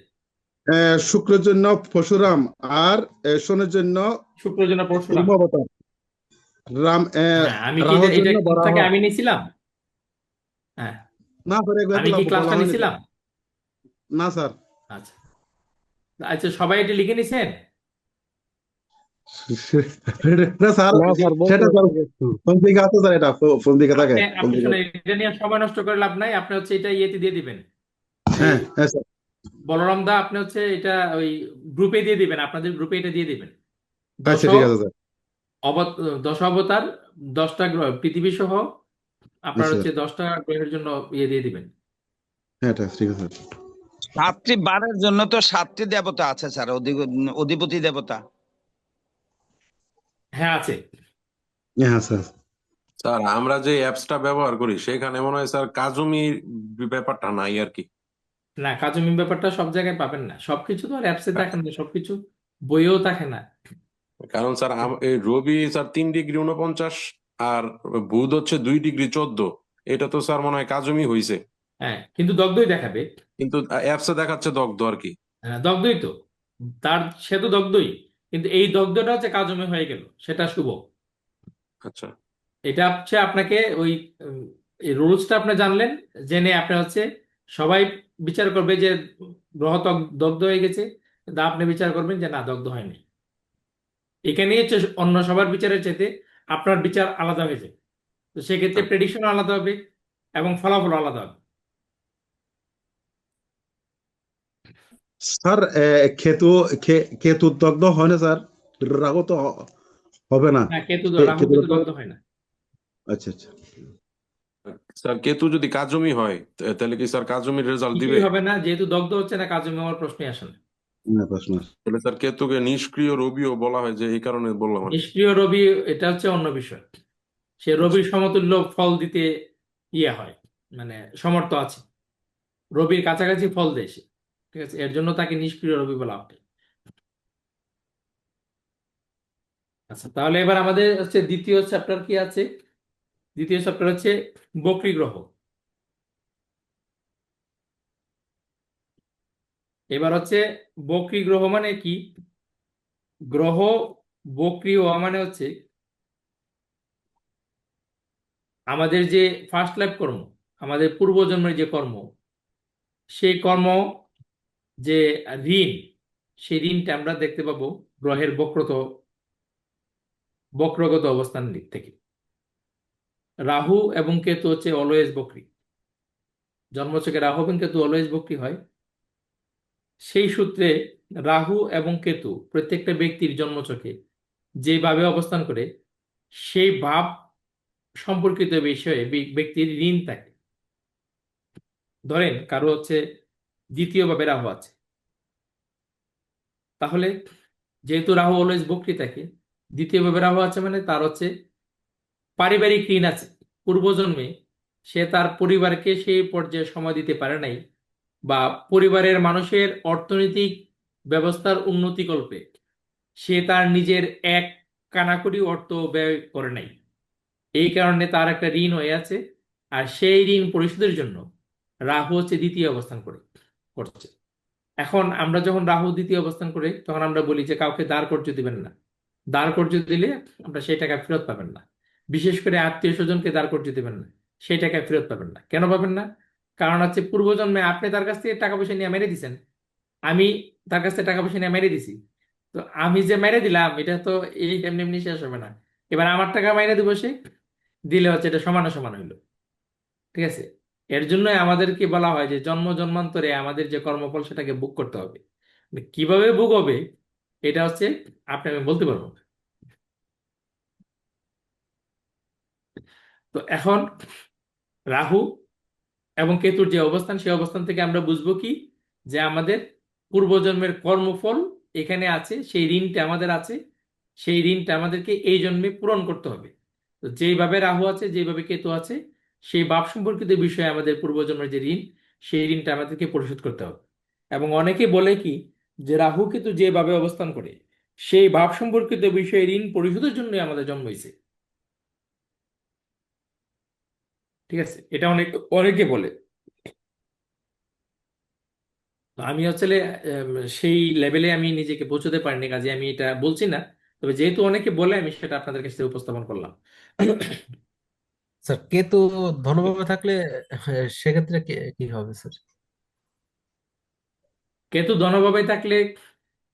শুক্রের জন্য পরশুরাম, আর শনির জন্য শুক্রের জন্য পরশুরাম। রাম অবতার, রাম, হ্যাঁ, আমি কি রাহুর এটা জন্য ক্লাস বরাহ। থেকে আমি নিয়েছিলাম? হ্যাঁ, না স্যার, এগুলো আমি কি ক্লাসটা বলা হয়নি নিয়েছিলাম? না স্যার। আচ্ছা আচ্ছা, সবাই এটা লিখে নিছেন? না স্যার, না স্যার, বলতে সেটা স্যার পারছি। ফোন দিকে আছে স্যার, এটা ফোন দিকে থাকে, আপনি ফোন আপনি দিকে। শুনে এটা নিয়ে সময় নষ্ট করে লাভ নাই, আপনি হচ্ছে এটা ইয়েতে দিয়ে দিবেন। হ্যাঁ হ্যাঁ স্যার, বলরাম দা, আপনি হচ্ছে এটা ওই গ্রুপে দিয়ে দিবেন, আপনাদের গ্রুপে এটা দিয়ে দিবেন। আচ্ছা ঠিক আছে স্যার। দশ অবতার, 10টা গ্রহ পৃথিবী সহ আপনার আচ্ছা হচ্ছে 10টা গ্রহের জন্য ইয়ে দিয়ে দিবেন। হ্যাঁ ঠিক আছে স্যার। 7টি বারের জন্য তো 7টি দেবতা আছে স্যার, অধিপতি দেবতা। হ্যাঁ আছে। হ্যাঁ স্যার। স্যার আমরা যে অ্যাপসটা ব্যবহার করি সেখানে মনে হয় স্যার কাজুমি ব্যাপারটা নাই আর কি। না, কাজুমিন ব্যাপারটা সব জায়গায় পাবেন না, সবকিছু তো আর অ্যাপসে থাকে না, সবকিছু বইয়েও থাকে না। কারণ স্যার এই রবি স্যার 3°49 আর বুধ হচ্ছে 2°14, এটা তো স্যার মনে হয় কাজুমি হয়েছে, হ্যাঁ, কিন্তু দগ্ধই দেখাবে। কিন্তু অ্যাপসে দেখাচ্ছে দগ্ধ আর কি। হ্যাঁ, দগ্ধই তো, সে তো দগ্ধই, কিন্তু এই দগ্ধটা হচ্ছে কাজমে হয়ে গেল, সেটা শুভ। আচ্ছা এটা হচ্ছে আপনাকে ওই এই রুলসটা আপনি জানলেন, জেনে আপনি হচ্ছে সবাই বিচার করবে যে গ্রহ দগ্ধ হয়ে গেছে, কিন্তু আপনি বিচার করবেন যে না, দগ্ধ হয়নি। এখানে হচ্ছে অন্য সবার বিচারের চাইতে আপনার বিচার আলাদা হয়ে যায়, তো সেক্ষেত্রে প্রেডিকশন আলাদা হবে এবং ফলাফল আলাদা হবে। স্যার কেতু দগ্ধ হয় না স্যার, রাহু তো হবে না। হ্যাঁ, রাহু কেতু কিন্তু দগ্ধ হয় না। আচ্ছা। স্যার কেতু যদি কাজুমি হয় তাহলে কি স্যার কাজুমির রেজাল্ট দিবে? কিছুই হবে না, যেহেতু দগ্ধ হচ্ছে না, কাজে হওয়ার প্রশ্নই আসে না। না প্রশ্ন। তাহলে স্যার কেতুকে নিষ্ক্রিয় রবিও বলা হয়, যে এই কারণে বললাম আর কি। নিষ্ক্রিয় রবি এটা হচ্ছে অন্য বিষয়, সে রবির সমতুল্য ফল দিতে ইয়ে হয়, মানে সমর্থ আছে, রবির কাছাকাছি ফল দেয় সে। ঠিক আছে, এর জন্য তাকে নিষ্ক্রিয় রবি বলা হয়। আচ্ছা, তাহলে এবার আমাদের হচ্ছে দ্বিতীয় চ্যাপ্টার কি আছে? দ্বিতীয় চ্যাপ্টার হচ্ছে বক্রী গ্রহ। এবার হচ্ছে বক্রী গ্রহ মানে কি? গ্রহ বক্রী হওয়া মানে হচ্ছে আমাদের যে ফার্স্ট লাইফ কর্ম, আমাদের পূর্বজন্মের যে কর্ম, সেই কর্ম যে ঋণ, সেই ঋণটা আমরা দেখতে পাবো গ্রহের বক্রগত অবস্থান দিক থেকে। রাহু এবং কেতু হচ্ছে অলওয়েজ বক্রী, জন্মছকে রাহু এবং কেতু অলওয়েজ বক্রী হয়। সেই সূত্রে রাহু এবং কেতু প্রত্যেকটা ব্যক্তির জন্মছকে যেভাবে অবস্থান করে, সেই ভাব সম্পর্কিত বিষয়ে ব্যক্তির ঋণ থাকে। ধরেন কারো হচ্ছে দ্বিতীয় ভাবে রাহু আছে, তাহলে যেহেতু রাহু অলওয়েজ বক্রী থাকে, দ্বিতীয় ভাবে রাহু আছে মানে তার হচ্ছে পারিবারিক ঋণ আছে। পূর্বজন্মে সে তার পরিবারকে সেই পর্যায়ে সময় দিতে পারে নাই, বা পরিবারের মানুষের অর্থনৈতিক ব্যবস্থার উন্নতিকল্পে সে তার নিজের এক কানাকড়ি অর্থ ব্যয় করে নাই। এই কারণে তার একটা ঋণ হয়ে আছে, আর সেই ঋণ পরিশোধের জন্য রাহু হচ্ছে দ্বিতীয় অবস্থান করছে। এখন আমরা যখন রাহু দ্বিতীয় অবস্থান করে, তখন আমরা বলি যে কাউকে দাঁড় কর্য দিবেন না, দাঁড় কর্য দিলে আমরা সেই টাকা ফেরত পাবেন না। বিশেষ করে আত্মীয় স্বজনকে দাঁড় কর্য দিবেন না, সেই টাকা ফেরত পাবেন না। কেন পাবেন না? কারণ হচ্ছে পূর্বজন্মে আপনি তার কাছ থেকে টাকা পয়সা নিয়ে মেরে দিছেন, আমি তার কাছ থেকে টাকা পয়সা নিয়ে মেরে দিছি, তো আমি যে মেরে দিলাম এটা তো এই এমনি এমনি শেষ হবে না। এবার আমার টাকা মেরে দিব, সে দিলে হচ্ছে এটা সমানে সমান হইলো। ঠিক আছে, এর জন্যই আমাদেরকে বলা হয় যে জন্ম জন্মান্তরে আমাদের যে কর্মফল সেটাকে ভোগ করতে হবে। কিভাবে ভোগ হবে এটা হচ্ছে আমি বলতে পারবো না। তো এখন রাহু এবং কেতুর যে অবস্থান, সেই অবস্থান থেকে আমরা বুঝবো কি, যে আমাদের পূর্বজন্মের কর্মফল এখানে আছে, সেই ঋণটা আমাদের আছে, সেই ঋণটা আমাদেরকে এই জন্মে পূরণ করতে হবে। তো যেইভাবে রাহু আছে, যেইভাবে কেতু আছে, সেই ভাব সম্পর্কিত বিষয়ে আমাদের পূর্বজন্মের যে ঋণ, সেই ঋণটা আমাদেরকে পরিশোধ করতে হবে। এবং অনেকে বলে কি, যে রাহু কেতু যেভাবে অবস্থান করে, সেই ভাব সম্পর্কিত বিষয়ে ঋণ পরিশোধের জন্য আমাদের জন্ম হয়েছে। ঠিক আছে, এটা অনেকে বলে। তো আমি আসলে সেই লেভেলে আমি নিজেকে পৌঁছতে পারিনি, কাজে আমি এটা বলছি না। তবে যেহেতু অনেকে বলে, আমি সেটা আপনাদের কাছে উপস্থাপন করলাম। স্যার কেতু ধনুভাবে থাকলে সেক্ষেত্রে কি হবে স্যার? কেতু ধনভাবে থাকলে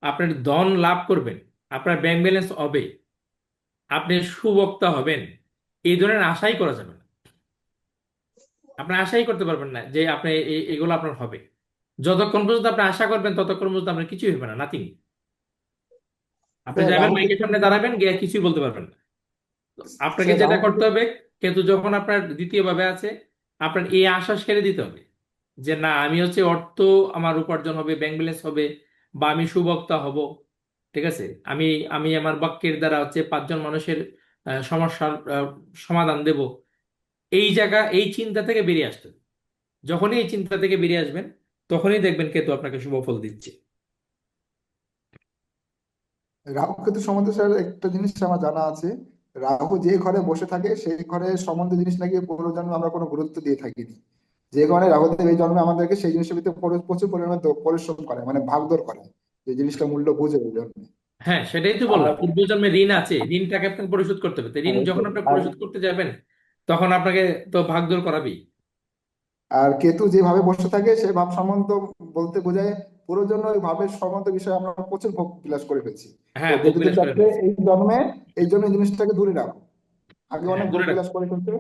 আপনার ধন লাভ করবেন, আপনার ব্যাংক ব্যালেন্স হবে, আপনি সুবক্তা হবেন, এই ধরনের আশাই করা যাবে না। আপনি আশাই করতে পারবেন না যে আপনি এগুলো আপনার হবে। যতক্ষণ পর্যন্ত আপনি আশা করবেন, ততক্ষণ পর্যন্ত আপনার কিছুই হবে না, নাথিং। আপনি স্যার যাবেন রাহু মাইকের কেতু সামনে দাঁড়াবেন, গিয়ে কিছুই বলতে পারবেন না। তো আপনাকে স্যার যেটা রাহু করতে কেতু হবে, কেতু যখন আপনার দ্বিতীয় ভাবে আছে, আপনার এই আশা ছেড়ে দিতে হবে যে না আমি হচ্ছে অর্থ আমার উপার্জন হবে, ব্যাংক ব্যালেন্স হবে, বা আমি সুবক্তা হব, ঠিক আছে, আমি আমি আমার বাক্যের দ্বারা হচ্ছে 5 জন মানুষের সমস্যার সমাধান দেব, এই চিন্তা থেকে বেরিয়ে আসতে হবে। যখনই এই চিন্তা থেকে বেরিয়ে আসবেন, তখনই দেখবেন কেতু আপনাকে শুভ ফল দিচ্ছে। রাহু কেতু সম্বন্ধে স্যার একটা জিনিস আমার জানা আছে, রাহু যে ঘরে বসে থাকে সেই ঘরে সম্বন্ধে জিনিস নাকি পূর্বজন্মে আমরা কোনো গুরুত্ব দিয়ে থাকিনি। যে ঘরে রাহুদেব এই জন্মে আমাদেরকে সেই জিনিসের ভিতরে প্রচুর পরিমাণে পরিশ্রম করে, মানে ভাগদৌড় করে, যে জিনিসটা মূল্য বুঝে ওই জন্য। হ্যাঁ, সেটাই তো আর বললাম, পূর্বজন্মে ঋণ আছে, ঋণটাকে আপনাকে পরিশোধ করতে হবে। তো ঋণ যখন আপনি আর পরিশোধ করতে যাবেন, তখন আপনাকে তো ভাগদৌড় করাবেই। আর কেতু যেভাবে বসে থাকে সে ভাব সম্বন্ধ বলতে বোঝায় পুরো জন্য ওই ভাবের সম্বন্ধ বিষয়ে আমরা প্রচুর ভোগ বিলাস করে ফেলছি। তো হ্যাঁ, ভোগ কেতুদের বিলাস করে চাচ্ছে ফেলছে। এই জন্মে এই জন্য এই জিনিসটাকে দূরে রাখো, আগে হ্যাঁ, অনেক ভোগ দূরে রাখুন। বিলাস করে ফেলছে,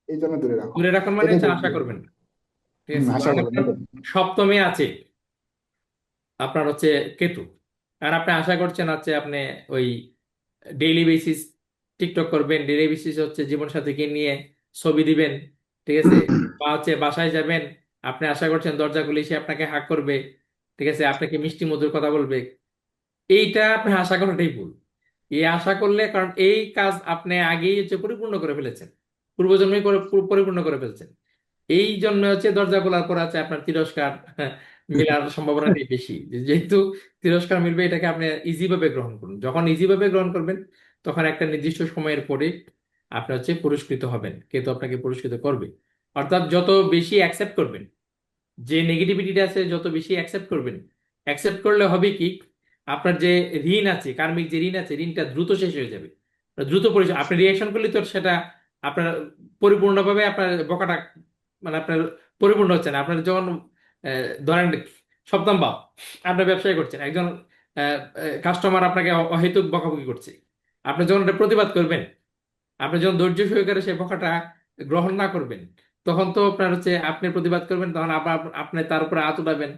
এই জন্য দূরে রাখো। দূরে রাখুন মানে এটাই হচ্ছে বলতে আশা হবে। করবেন না, ঠিক আছে। আশা ধরেন করবেন আপনার এটাই। সপ্তমে আছে আপনার হচ্ছে কেতু, আর আপনি আশা করছেন হচ্ছে আপনি ওই ডেইলি বেসিস টিকটক করবেন, ডেইলি বেসিস হচ্ছে জীবন সাথীকে নিয়ে ছবি দিবেন, ঠিক আছে, বা হচ্ছে বাসায় যাবেন, আপনি আশা করছেন দরজা খুলে সে আপনাকে হাক করবে, ঠিক আছে, আপনাকে মিষ্টি মধুর কথা বলবে। এইটা আপনি আশা করাটাই ভুল। এই আশা করলে, কারণ এই কাজ আপনি আগেই হচ্ছে পরিপূর্ণ করে ফেলেছেন, পূর্বজন্মে করে পরিপূর্ণ করে ফেলছেন। এই জন্য হচ্ছে দরজা খোলার পর আছে আপনার তিরস্কার মিলার সম্ভাবনাটাই বেশি। যেহেতু তিরস্কার মিলবে, এটাকে আপনি ইজি ভাবে গ্রহণ করুন। যখন ইজি ভাবে গ্রহণ করবেন, তখন একটা নির্দিষ্ট সময়ের পরে আপনি হচ্ছে পুরস্কৃত হবেন, কিন্তু আপনাকে পুরস্কৃত করবে। অর্থাৎ যত বেশি অ্যাকসেপ্ট করবেন, যে নেগেটিভিটিটা আছে যত বেশি অ্যাকসেপ্ট করবেন, অ্যাকসেপ্ট করলে হবে কি, আপনার যে ঋণ আছে, কার্মিক যে ঋণ আছে, ঋণটা দ্রুত শেষ হয়ে যাবে। দ্রুত পরিশোধ, আপনি রিয়াকশন করলে তো সেটা আপনার পরিপূর্ণভাবে আপনার বকাটা, মানে আপনার পরিপূর্ণ হচ্ছে না। আপনার যখন ধরেন সপ্তম ভাব, আপনার ব্যবসায় করছেন, একজন কাস্টমার আপনাকে অহেতুক বকাবকি করছে, আপনি যখন এটা প্রতিবাদ করবেন, আপনি যখন ধৈর্য সহকারে সেই বকাটা গ্রহণ না করবেন, তখন তো আপনার হচ্ছে আপনি প্রতিবাদ করবেন, তখন আবার আপনি তার উপরে হাত উঠাবেন,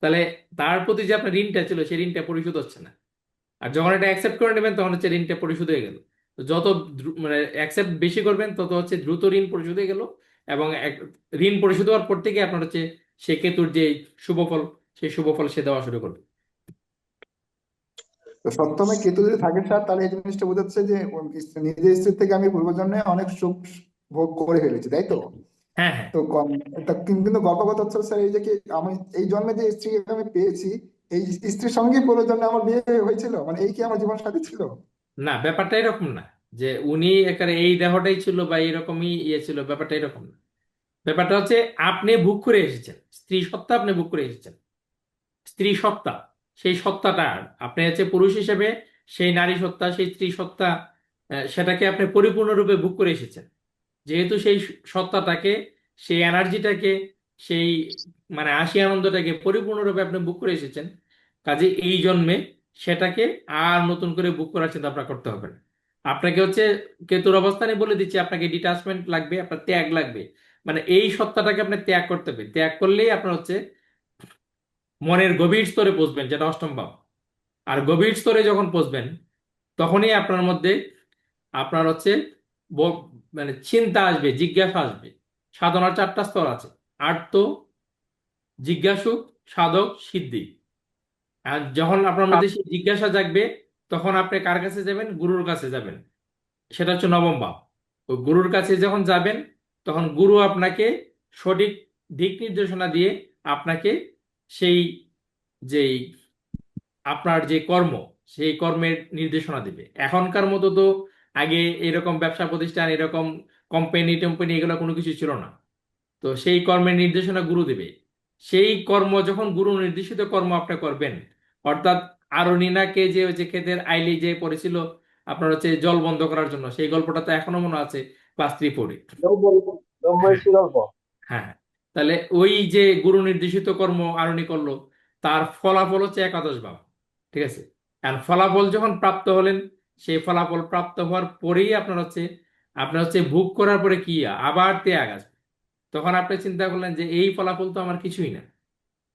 তাহলে তার প্রতি যে আপনার ঋণটা ছিল সেই ঋণটা পরিশোধ হচ্ছে না। আর যখন এটা অ্যাকসেপ্ট করে নেবেন, তখন হচ্ছে ঋণটা পরিশোধ হয়ে গেল। তো যত মানে অ্যাকসেপ্ট বেশি করবেন, তত হচ্ছে দ্রুত ঋণ পরিশোধ হয়ে গেল। এবং ঋণ পরিশোধ হওয়ার পর থেকে আপনার হচ্ছে সে কেতুর যে শুভ ফল, সেই শুভ ফল সে দেওয়া শুরু করবে। তো সপ্তমে কেতু যদি থাকে স্যার, তাহলে এই জিনিসটা বোঝাচ্ছে যে নিজের স্ত্রীর থেকে আমি পূর্বজন্মে অনেক সুখ ভোগ করে ফেলেছি, তাই তো? হ্যাঁ, হ্যাঁ। তো কিন্তু গল্পগত হচ্ছে স্যার এই যে কি আমি এই জন্মে যে স্ত্রীকে আমি পেয়েছি, এই স্ত্রীর সঙ্গে পূর্বজন্মে আমার বিয়ে হয়েছিল, মানে এই কি আমার জীবন সাথী ছিল? না, ব্যাপারটা এরকম না যে উনি একেবারে এই দেহটাই ছিল বা এরকমই ইয়ে ছিল, ব্যাপারটা এরকম না। ব্যাপারটা হচ্ছে আপনি ভোগ করে এসেছেন, স্ত্রী সত্তা আপনি ভোগ করে এসেছেন, স্ত্রী সত্তা, সেই সত্তাটা আপনি হচ্ছে পুরুষ হিসেবে সেই নারী সত্তা, সেই স্ত্রী সত্তা, সেটাকে আপনি পরিপূর্ণরূপে ভোগ করে এসেছেন। যেহেতু সেই সত্তাটাকে, সেই এনার্জিটাকে, সেই মানে হাসি আনন্দটাকে পরিপূর্ণরূপে আপনি ভোগ করে এসেছেন, কাজে এই জন্মে সেটাকে আর নতুন করে ভোগ করার চিন্তা আপনার করতে হবে না। আপনাকে হচ্ছে কেতুর অবস্থানে বলে দিচ্ছি, আপনাকে ডিটাচমেন্ট লাগবে, আপনার ত্যাগ লাগবে। মানে এই সত্তাটাকে আপনি ত্যাগ করতে হবে, ত্যাগ করলেই আপনার হচ্ছে মনের গভীর স্তরে পৌঁছবেন, যেটা অষ্টম ভাব। আর গভীর স্তরে যখন পৌঁছবেন, তখনই আপনার মধ্যে আপনার হচ্ছে মানে চিন্তা আসবে, জিজ্ঞাসা আসবে। সাধনার 4টা স্তর আছে: আর্ত, জিজ্ঞাসুক, সাধক, সিদ্ধি। আর যখন আপনার মধ্যে সেই জিজ্ঞাসা জাগবে, তখন আপনি কার কাছে যাবেন? গুরুর কাছে যাবেন। সেটা হচ্ছে নবম ভাব। ওই গুরুর কাছে যখন যাবেন, তখন গুরু আপনাকে সঠিক দিক নির্দেশনা দিয়ে আপনাকে সেই যেই আপনার যে কর্ম, সেই কর্মের নির্দেশনা দিবে। এখনকার মতো তো আগে এরকম ব্যবসা প্রতিষ্ঠান, এরকম কোম্পানি টোম্পানি এগুলো কোনো কিছু ছিল না। তো সেই কর্মের নির্দেশনা গুরু দেবে। সেই কর্ম যখন গুরু নির্দেশিত কর্ম আপনি করবেন, অর্থাৎ আরোনিনাকে যে ওই যে ক্ষেতের আইলে যে পড়েছিল আপনার হচ্ছে জল বন্ধ করার জন্য, সেই গল্পটা তো এখনো মনে আছে, ক্লাস 3-4-এ। হ্যাঁ, গল্প। হ্যাঁ। তাহলে ওই যে গুরু নির্দেশিত কর্ম আরণি করলো, তার ফলাফল হচ্ছে একাদশ ভাব, ঠিক আছে। আর ফলাফল যখন প্রাপ্ত হলেন, সেই ফলাফল প্রাপ্ত হওয়ার পরেই আপনার হচ্ছে ভোগ করার পরে কি আবার ত্যাগ আসবে। তখন আপনি চিন্তা করলেন যে এই ফলাফল তো আমার কিছুই না,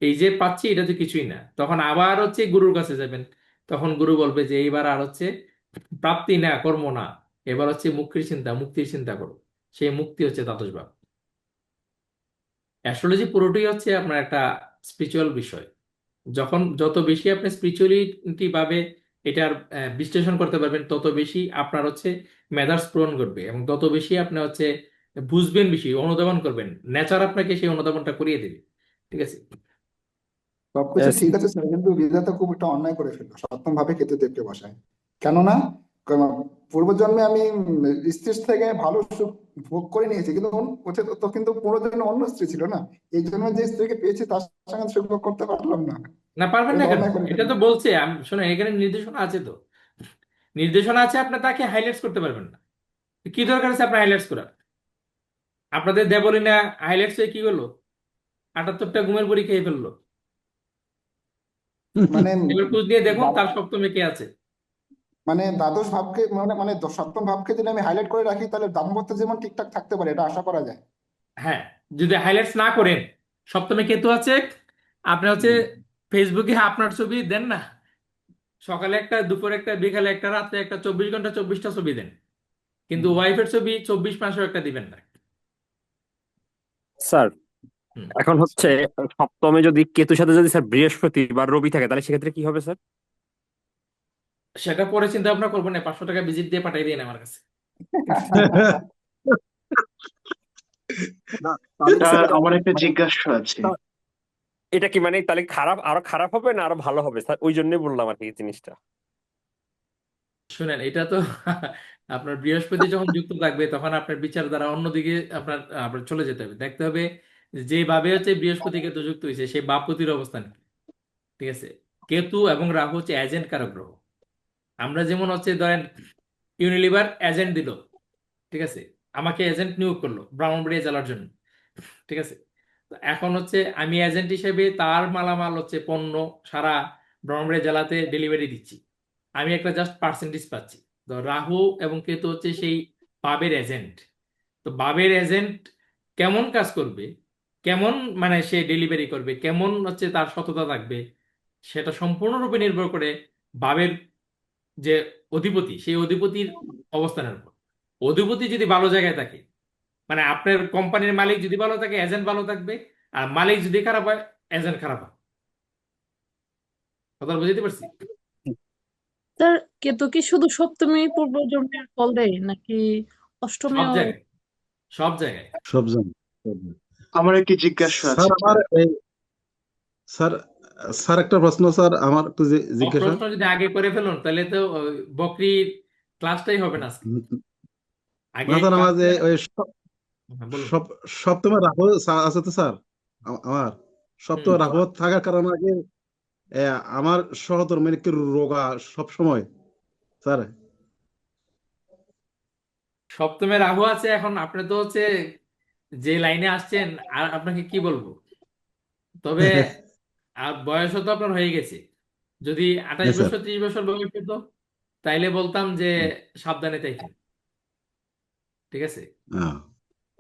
এই যে পাচ্ছি এটা তো কিছুই না। তখন আবার হচ্ছে গুরুর কাছে যাবেন, তখন গুরু বলবে যে এইবার আর হচ্ছে প্রাপ্তি না, কর্ম না, এবার হচ্ছে মুক্তির চিন্তা করো। সেই মুক্তি হচ্ছে দ্বাদশ ভাব। অ্যাস্ট্রোলজি পুরোটাই হচ্ছে আপনার একটা স্পিরিচুয়াল বিষয়। যত বেশি আপনি স্পিরিচুয়ালিটি ভাবে এটার বিশ্লেষণ করতে পারবেন, তত বেশি আপনার হচ্ছে মেধার স্ফুরণ ঘটবে, এবং তত বেশি আপনি হচ্ছে বুঝবেন, বেশি অনুধাবন করবেন, নেচার আপনাকে সেই অনুধাবনটা করিয়ে দেবে। ঠিক আছে। সবকিছু ঠিক আছে স্যার, কিন্তু বিধাতা খুব একটা অন্যায় করে ফেললো, সপ্তম ভাবে কেতুদেবকে বসায়। কেননা পূর্বজন্মে আমি স্ত্রীর থেকে ভালো সুখ ভোগ করে নিয়েছি, কিন্তু ওতে তো কিন্তু পূর্বজন্মে অন্য স্ত্রী ছিল না, এই জন্য যে স্ত্রীকে পেয়েছি তার সঙ্গে সুখ ভোগ করতে পারলাম না। না, পারবেন না এটা কেন? অন্যায় করে এটা ফেললো। তো বলছে, আমি শোনো, এখানে নির্দেশনা আছে তো, নির্দেশনা আছে, আপনি তাকে হাইলাইটস করতে পারবেন না। কি দরকার আছে আপনার হাইলাইটস করার? আপনাদের দেবলিনা হাইলাইটস হয়ে কি করলো? 78টা ঘুমের পরী খেয়ে ফেললো। মানে এবার খোঁজ নিয়ে দেখুন দা- তার সপ্তমে কে আছে। মানে দ্বাদশ ভাবকে মানে সপ্তম ভাবকে যদি আমি হাইলাইট করে রাখি, তাহলে দাম্পত্য জীবন ঠিকঠাক থাকতে পারে, এটা আশা করা যায়। হ্যাঁ, যদি হাইলাইটস না করেন, সপ্তমে কেতু আছে, আপনি হচ্ছে হুম। ফেসবুকে আপনার ছবি দেন না, সকালে একটা, দুপুরে একটা, বিকালে একটা, রাত্রে একটা, 24 ঘন্টা 24টা ছবি দেন, কিন্তু ওয়াইফের ছবি 24 মাসেও একটা দিবেন না। স্যার হুম। এখন হচ্ছে সপ্তমে যদি কেতুর সাথে যদি স্যার বৃহস্পতি বা রবি থাকে তাহলে সেক্ষেত্রে কি হবে স্যার? সেটা পরে চিন্তা ভাবনা করবো না, 500 টাকা ভিজিট দিয়ে পাঠিয়ে দিন আমার কাছে। না তাহলে কি স্যার আমার একটা মানে জিজ্ঞাসা আছে। তা- এটা কি মানে তাহলে আরো খারাপ হবে না আরো ভালো হবে স্যার? ওই জন্যই বললাম আর কি এই জিনিসটা। শুনেন, এটা তো আপনার বৃহস্পতি যখন যুক্ত থাকবে, তখন আপনার বিচার দ্বারা অন্যদিকে আপনার আপনার চলে যেতে হবে, দেখতে হবে যেভাবে হচ্ছে বৃহস্পতি কেতু যুক্ত হয়েছে সেই বাপপতির অবস্থান কি। ঠিক আছে। কেতু এবং রাহু হচ্ছে এজেন্ট কারক গ্রহ। আমরা যেমন হচ্ছে ধরেন ইউনিলিভার এজেন্ট দিল, ঠিক আছে, আমাকে এজেন্ট নিয়োগ করলো ব্রাহ্মণবাড়িয়া জেলার জন্য। ঠিক আছে। তো এখন হচ্ছে আমি এজেন্ট হিসেবে তার মালামাল হচ্ছে পণ্য সারা ব্রাহ্মণবাড়িয়া জেলাতে ডেলিভারি দিচ্ছি, আমি একটা জাস্ট পার্সেন্টেজ পাচ্ছি। তো রাহু এবং কেতু হচ্ছে সেই বাবের এজেন্ট। তো বাবের এজেন্ট কেমন কাজ করবে, কেমন মানে সে ডেলিভারি করবে, কেমন হচ্ছে তার সততা থাকবে, সেটা সম্পূর্ণরূপে নির্ভর করে বাবের যে অধিপতি, সেই অধিপতির অবস্থানের উপর। অধিপতি যদি ভালো জায়গায় থাকে, মানে আপনার কোম্পানির মালিক যদি ভালো থাকে, এজেন্ট ভালো থাকবে, আর মালিক যদি খারাপ হয়, এজেন্ট খারাপ হয়। কথা বুঝতে পারছি? স্যার, কেতু কি শুধু সপ্তমী পূর্ব জন্মের ফল দেয় নাকি সব অষ্টমীও? জায়গায়, সব জায়গায়। সব জানি, সব জানি। আমার একটি জিজ্ঞাসা স্যার আছে আমার স্যার। এই স্যার স্যার একটা প্রশ্ন স্যার, আমার একটু সব জিজ্ঞাসা। প্রশ্ন যদি আগে করে ফেলুন, তাহলে তো ওই বকরি ক্লাসটাই হবে না আজকে। আগে না স্যার, আমার যে ক্লাসটা। ওই বলুন। সব সপ্তমে রাহু আছে তো স্যার, আমার হুম। সপ্তমে রাহু থাকার কারণে আগে এ, আমার সহধর্মিণীকে রোগা সব সময় স্যার। সপ্তমে রাহু আছে, এখন আপনি তো হচ্ছে যে লাইনে আসছেন, আর আপনাকে কি বলবো, তবে আর বয়সও তো আপনার হয়ে গেছে। যদি 28 হ্যাঁ স্যার। বছর 30 বছর বয়স হতো, তাইলে বলতাম যে সাবধানে থাকেন। ঠিক আছে। হ্যাঁ,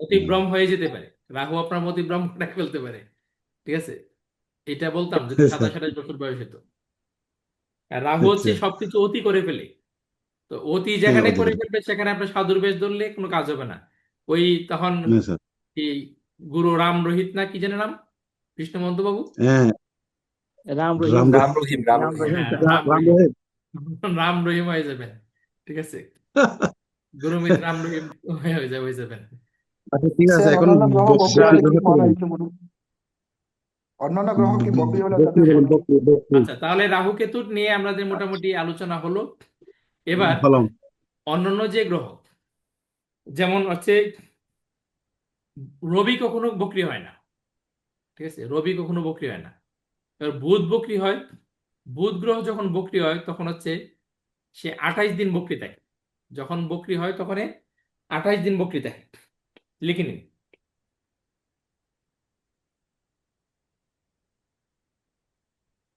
অতিভ্রম হয়ে যেতে পারে, রাহু আপনার অতিভ্রম করে ফেলতে পারে। ঠিক আছে। এটা বলতাম যদি স্যার। 27 28 বছর বয়স হতো। আর রাহু হচ্ছে আচ্ছা। সবকিছু অতি করে ফেলে। তো অতি হ্যাঁ, যেখানে করে অধিকার। ফেলবে, সেখানে আপনার সাধুর বেশ ধরলে কোনো কাজ হবে না। ওই তখন হ্যাঁ স্যার। এই গুরু রাম রোহিত না কি যেন নাম, কৃষ্ণমন্ত বাবু। হ্যাঁ, রাম রহিম। রাম রাম রহিম রাম রাম রহিম। রহিম হ্যাঁ, স্যার। রাম রাম রহিম। রহিম। রাম রহিম হয়ে যাবেন। ঠিক আছে। গুরুমিত রাম রহিম হয়ে যাবেন। আচ্ছা ঠিক আছে, স্যার, এখন অন্যান্য গ্রহ বকরি স্যার হলে কি ফল বকরি হয় একটু বলুন? অন্যান্য গ্রহ কি বকরি হলে তাদের বলুন, ফল কি? বকরি। আচ্ছা, তাহলে রাহু কেতুর নিয়ে আমাদের মোটামুটি আলোচনা হলো। এবার ভালো। অন্যান্য যে গ্রহ, যেমন হচ্ছে রবি কখনো বকরি হয় না। ঠিক আছে, রবি কখনো বকরি হয় না। এবার বুধ বকরি হয়। বুধ গ্রহ যখন বকরি হয়, তখন হচ্ছে সে 28 দিন বকরি থাকে। যখন বকরি হয় তখন 28 দিন বকরি থাকে। লিখে নিন।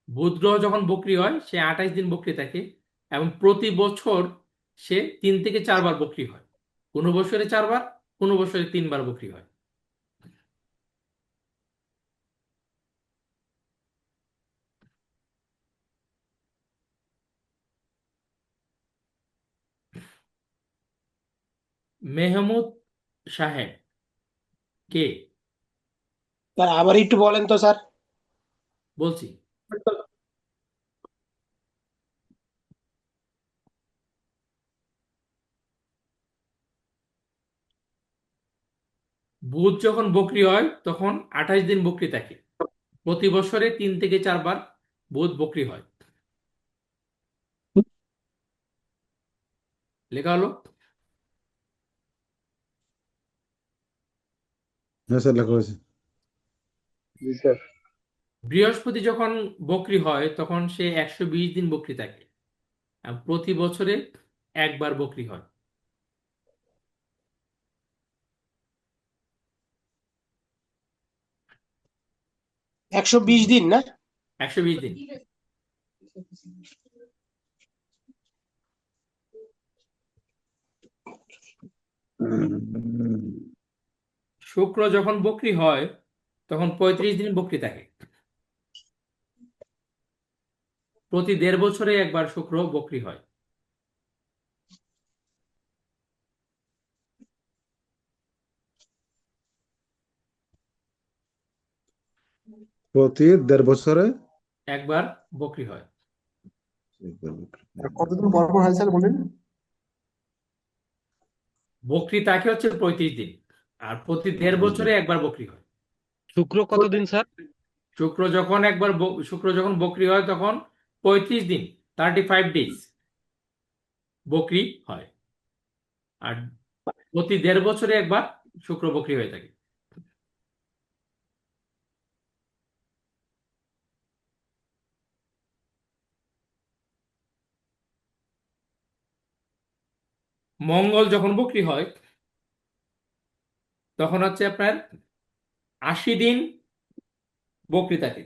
বুধ গ্রহ যখন বকরি হয়, সে 28 দিন বকরি থাকে, এবং প্রতি বছর সে 3 থেকে 4 বার বকরি হয়। কোনো বছরে 4 বার, কোনো বছরে 3 বার বকরি হয়। মেহমুদ সাহেব কে? স্যার আবার একটু বলেন তো স্যার। বলছি। বুধ যখন বক্রি হয় তখন 28 দিন বক্রি থাকে। প্রতি বছরে 3 থেকে 4 বার বুধ বক্রি হয়। লেখা হলো। হ্যাঁ স্যার, লেখা হয়েছে। জি স্যার। বৃহস্পতি যখন বক্রি হয় তখন সে 120 দিন বক্রি থাকে। আর প্রতি বছরে একবার বক্রি হয়। 120 দিন না? 120 দিন। শুক্র যখন বক্রি হয় তখন 35 দিন বক্রি থাকে। প্রতি 1.5 বছরে একবার শুক্র বক্রি হয়। প্রতি 1.5 বছরে একবার বক্রি হয়। আর কতদিন পর পর হয় স্যার বলেন? বক্রি থাকে হচ্ছে 35 দিন, আর প্রতি 1.5 বছরে একবার বক্রি হয়। শুক্র কতদিন স্যার? শুক্র যখন বক্রি হয় তখন 35 দিন, 35 ডেজ বক্রি হয়। আর প্রতি 1.5 বছরে একবার শুক্র বক্রি হয়ে থাকে। মঙ্গল যখন বক্রি হয় তখন হচ্ছে আপনার 80 দিন বক্রি থাকে।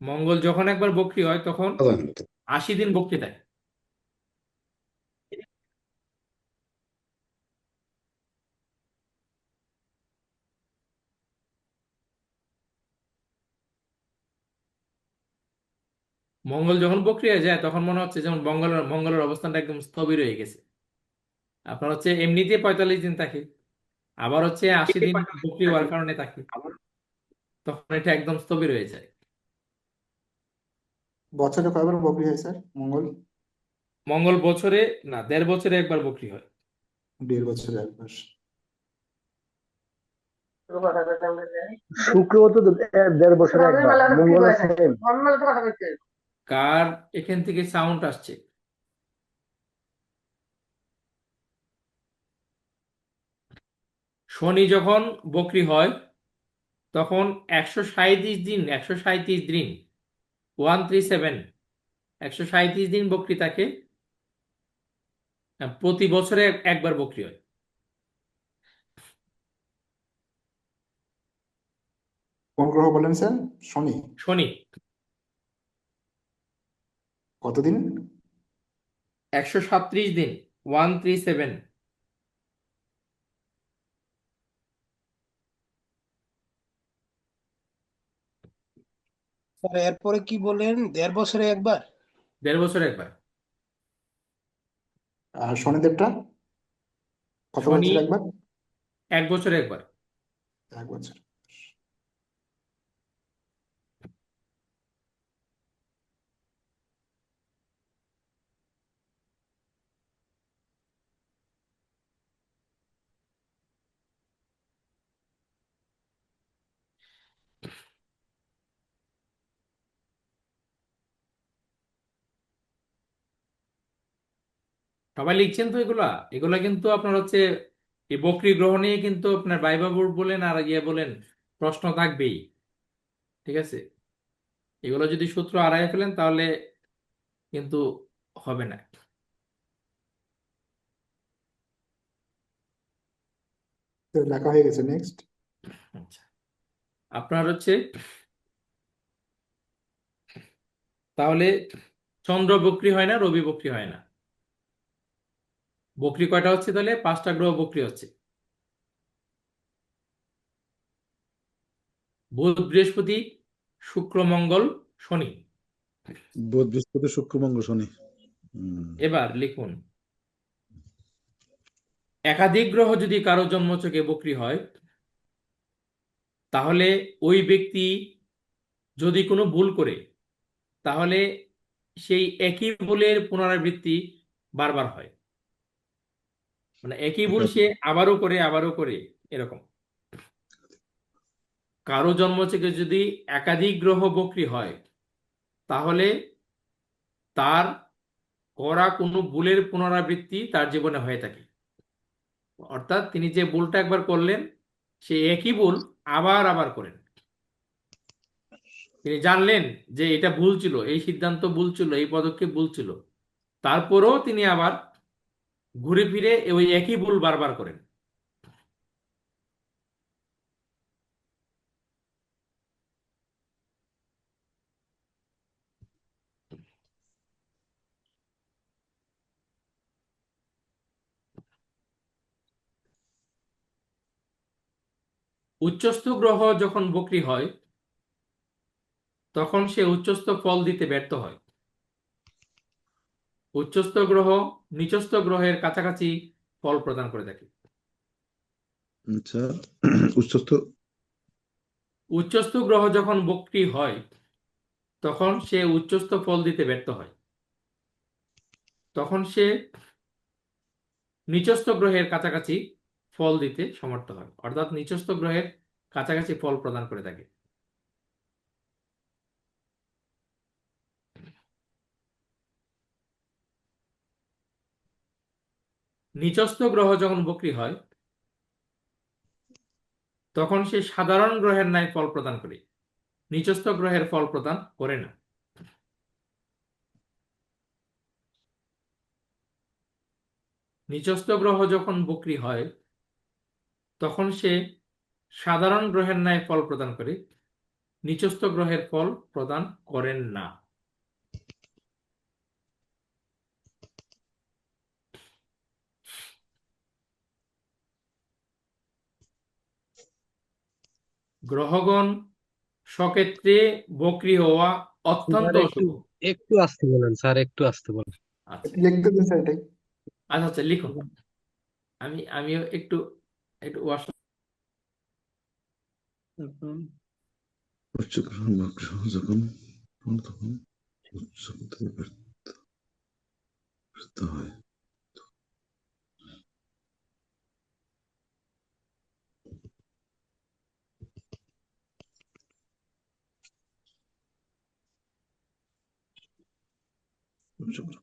মঙ্গল যখন একবার বক্রি হয় তখন 80 দিন বক্রি থাকে। মঙ্গল যখন বক্রি হয়ে যায় তখন মনে হচ্ছে যেমন মঙ্গলের অবস্থানটা একদম স্থবির হয়ে গেছে। আপনার হচ্ছে এমনিতে 45 দিন থাকে, আবার হচ্ছে 80 দিন বক্রি হওয়ার কারণে থাকে, তখন এটা একদম স্থবির হয়ে যায়। বছরে কয়বার বকরি হয় স্যার মঙ্গল? মঙ্গল বছরে না, 1.5 বছরে একবার বক্রি হয়। 1.5 বছরে একবার। শুক্র তো 1.5 বছরে একবার, মঙ্গল সেম। কার এখান থেকে সাউন্ড আসছে? শনি যখন বক্রি হয় তখন 137 দিন 137 137 দিন বক্রি থাকে। প্রতি বছরে একবার বক্রি হয়। কোন গ্রহ বলেন স্যার? শনি। শনি কতদিন? 137 দিন 137। স্যার এরপরে কি বলেন, 1.5 বছরে একবার? 1.5 বছরে একবার। আর শনিদেবটা কত শনি বছরে একবার? 1 বছরে একবার। 1 বছর। সবাই লিখছেন তো এগুলা? এগুলা কিন্তু আপনার হচ্ছে এই বক্রি গ্রহ নিয়ে কিন্তু আপনার ভাইবা বোর্ড বলেন আর বলেন প্রশ্ন থাকবেই। ঠিক আছে, এগুলো যদি সূত্র হারায় ফেলেন তাহলে কিন্তু হবে না। তো লেখা হয়ে গেছে, নেক্সট। আচ্ছা, আপনার হচ্ছে তাহলে চন্দ্র বক্রি হয় না, রবি বক্রি হয় না। বক্রি কয়টা হচ্ছে তাহলে? 5টা গ্রহ বক্রি হচ্ছে: বুধ, বৃহস্পতি, শুক্র, মঙ্গল, শনি। বুধ, বৃহস্পতি, শুক্র, মঙ্গল, শনি। এবার লিখুন একাধিক গ্রহ যদি কারো জন্মছকে বক্রী হয়, তাহলে ওই ব্যক্তি যদি কোনো ভুল করে, তাহলে সেই একই ভুলের পুনরাবৃত্তি বারবার হয়, মানে একই ভুল সে আবারও করে আবারও করে, এরকম। কারো জন্মছকে যদি একাধিক গ্রহ বক্রী হয়, তাহলে তার করা কোনো ভুলের পুনরাবৃত্তি তার জীবনে হয়ে থাকে। অর্থাৎ তিনি যে ভুলটা একবার করলেন, সে একই ভুল আবার আবার করেন। তিনি জানলেন যে এটা ভুল ছিল, এই সিদ্ধান্ত ভুল ছিল, এই পদক্ষেপ ভুল ছিল, তারপরেও তিনি আবার ঘুরে ফিরে ওই একই ভুল বারবার করেন। উচ্চস্থ গ্রহ যখন বক্রী হয়, তখন সে উচ্চস্থ ফল দিতে ব্যর্থ হয়। উচ্চস্থ গ্রহ নিচস্থ গ্রহের কাছাকাছি ফল প্রদান করে থাকে। আচ্ছা, উচ্চস্থ উচ্চস্থ গ্রহ যখন বক্রী হয়, তখন সে উচ্চস্থ ফল দিতে ব্যর্থ হয়। তখন সে নিচস্থ গ্রহের কাছাকাছি ফল দিতে সমর্থ হয়, অর্থাৎ নিচস্থ গ্রহের কাছাকাছি ফল প্রদান করে থাকে। নিচস্থ গ্রহ যখন বক্রী হয়, তখন সে সাধারণ গ্রহের ন্যায় ফল প্রদান করে, নিচস্থ গ্রহের ফল প্রদান করে না। নিচস্থ গ্রহ যখন বক্রী হয়, তখন সে সাধারণ গ্রহের ন্যায় ফল প্রদান করে, নিচস্থ গ্রহের ফল প্রদান করেন না। গ্রহগণ স্বক্ষেত্রে বক্রী হওয়া অত্যন্ত স্যার অশুভ। একটু আসতে বলেন স্যার, একটু আসতে বলেন। আচ্ছা লিখতে দিন স্যার এটাই। আচ্ছা আচ্ছা, লিখুন। আমিও একটু একটু উচ্চ গ্রহ বা গ্রহ যখন তখন উচ্চ থেকে ব্যর্থ হয়। উচ্চ গ্রহ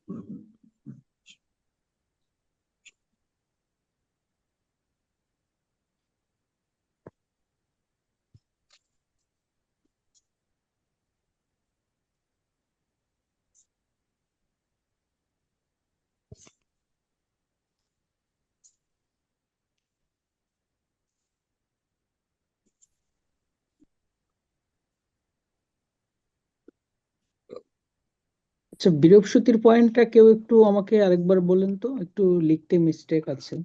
আচ্ছা, বৃহস্পতির পয়েন্টটা কেউ একটু আমাকে আরেকবার বলেন তো, একটু লিখতে মিস্টেক আছে।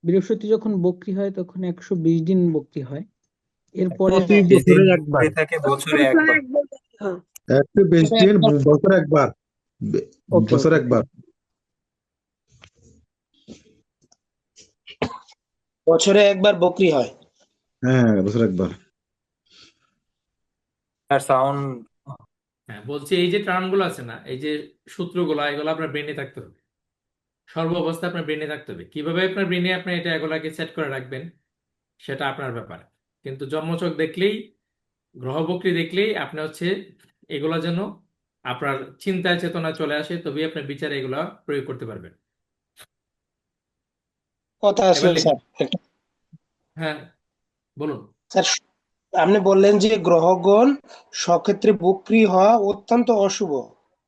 বৃহস্পতি যখন বক্রী হয় তখন 120 দিন বক্রী হয়, এরপরে প্রতি যেদিন বছরে একবার। বক্রী থাকে বছরে একবার। 120 দিন বছর একবার, ওকে বছর ওকে একবার। বছরে একবার বকরি হয়। হ্যাঁ, বছর একবার। আর সাউন্ড হ্যাঁ বলছি, এই যে টার্মগুলো আছে না, এই যে সূত্রগুলো, এগুলো আপনার ব্রেনে থাকতে হবে। সর্ব অবস্থা আপনার ব্রেনে থাকতে হবে। কিভাবে আপনার ব্রেনে আপনি এটা এগুলাকে সেট করে রাখবেন, সেটা আপনার ব্যাপার। কিন্তু জন্মছক দেখলেই, গ্রহ বক্রী দেখলেই আপনি হচ্ছে এগুলা যেন আপনার চিন্তায় চেতনায় চলে আসে, তবেই আপনার বিচারে এগুলা প্রয়োগ করতে পারবেন। কথা আছে এবার লিখুন। স্যার একটা। হ্যাঁ বলুন। স্যার আপনি বললেন যে গ্রহগণ স্বক্ষেত্রে বক্রী হওয়া অত্যন্ত অশুভ,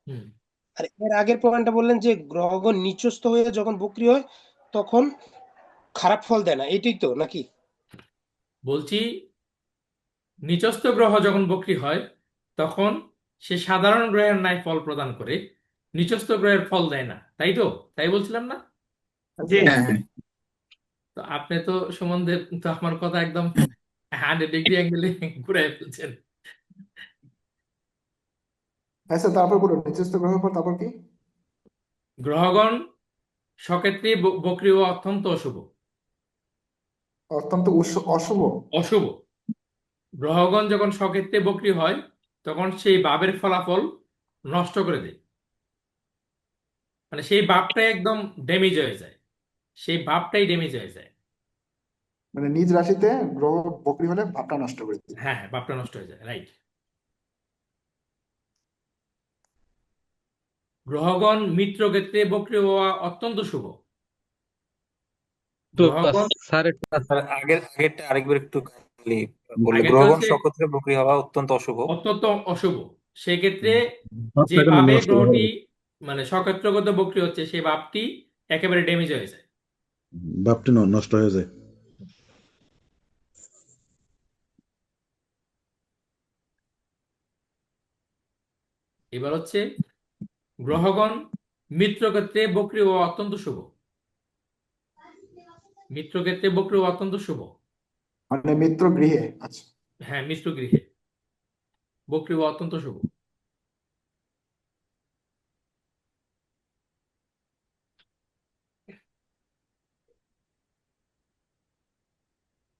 হুম আর এর আগের পয়েন্টটা বললেন যে গ্রহগণ নিচস্থ হয়ে যখন বক্রী হয় তখন খারাপ ফল দেয় না, এটাই তো নাকি? বলছি, নিচস্থ গ্রহ যখন বক্রী হয়, তখন সে সাধারণ গ্রহের ন্যায় ফল প্রদান করে, নিচস্থ গ্রহের ফল দেয় না, তাই তো? তাই বলছিলাম না? জি তো আপনি তো সম্বন্ধে তো আমার কথা একদম 100 ডিগ্রি অ্যাঙ্গেলে ঘুরাই ফেলছেন। হ্যাঁ স্যার, তারপর বলুন নিচস্থ গ্রহের পর তারপর কি? গ্রহগণ স্বক্ষেত্রে বক্রী ও অত্যন্ত অশুভ। অত্যন্ত অশুভ। অশুভ। গ্রহগণ যখন স্বক্ষেত্রে বক্রী হয় তখন সেই ভাবের ফলাফল নষ্ট করে দেয়, মানে সেই ভাবটাই একদম ড্যামেজ হয়ে যায়, সেই ভাবটাই ড্যামেজ হয়ে যায়। মানে নিজ রাশিতে গ্রহ বক্রী হলে ভাবটা নষ্ট করে দিবে। হ্যাঁ হ্যাঁ, ভাবটা নষ্ট হয়ে যায়, রাইট। গ্রহগণ মিত্র ক্ষেত্রে বক্রী হওয়া অত্যন্ত শুভ। তো গ্রহগণ স্যার একটা স্যার আগেরটা আরেকবার একটু kindly বললে, আগেরটা গ্রহগণ হচ্ছে নক্ষত্রে বক্রী হওয়া অত্যন্ত অশুভ। অত্যন্ত অশুভ। সেক্ষেত্রে যে ভাবটাকে ভাবে নষ্ট করে গ্রহটি দেবে। মানে স্বক্ষেত্রগত বক্রী হচ্ছে সেই ভাবটি একেবারে ড্যামেজ হয়ে যায়। ভাবটি নষ্ট হয়ে যায়। এবার হচ্ছে গ্রহগণ মিত্র ক্ষেত্রে বক্রী হওয়া অত্যন্ত শুভ। মিত্র ক্ষেত্রে বক্রী হওয়া অত্যন্ত শুভ। মানে মিত্র গৃহে। আচ্ছা, হ্যাঁ, মিত্র গৃহে বক্রী হওয়া অত্যন্ত শুভ।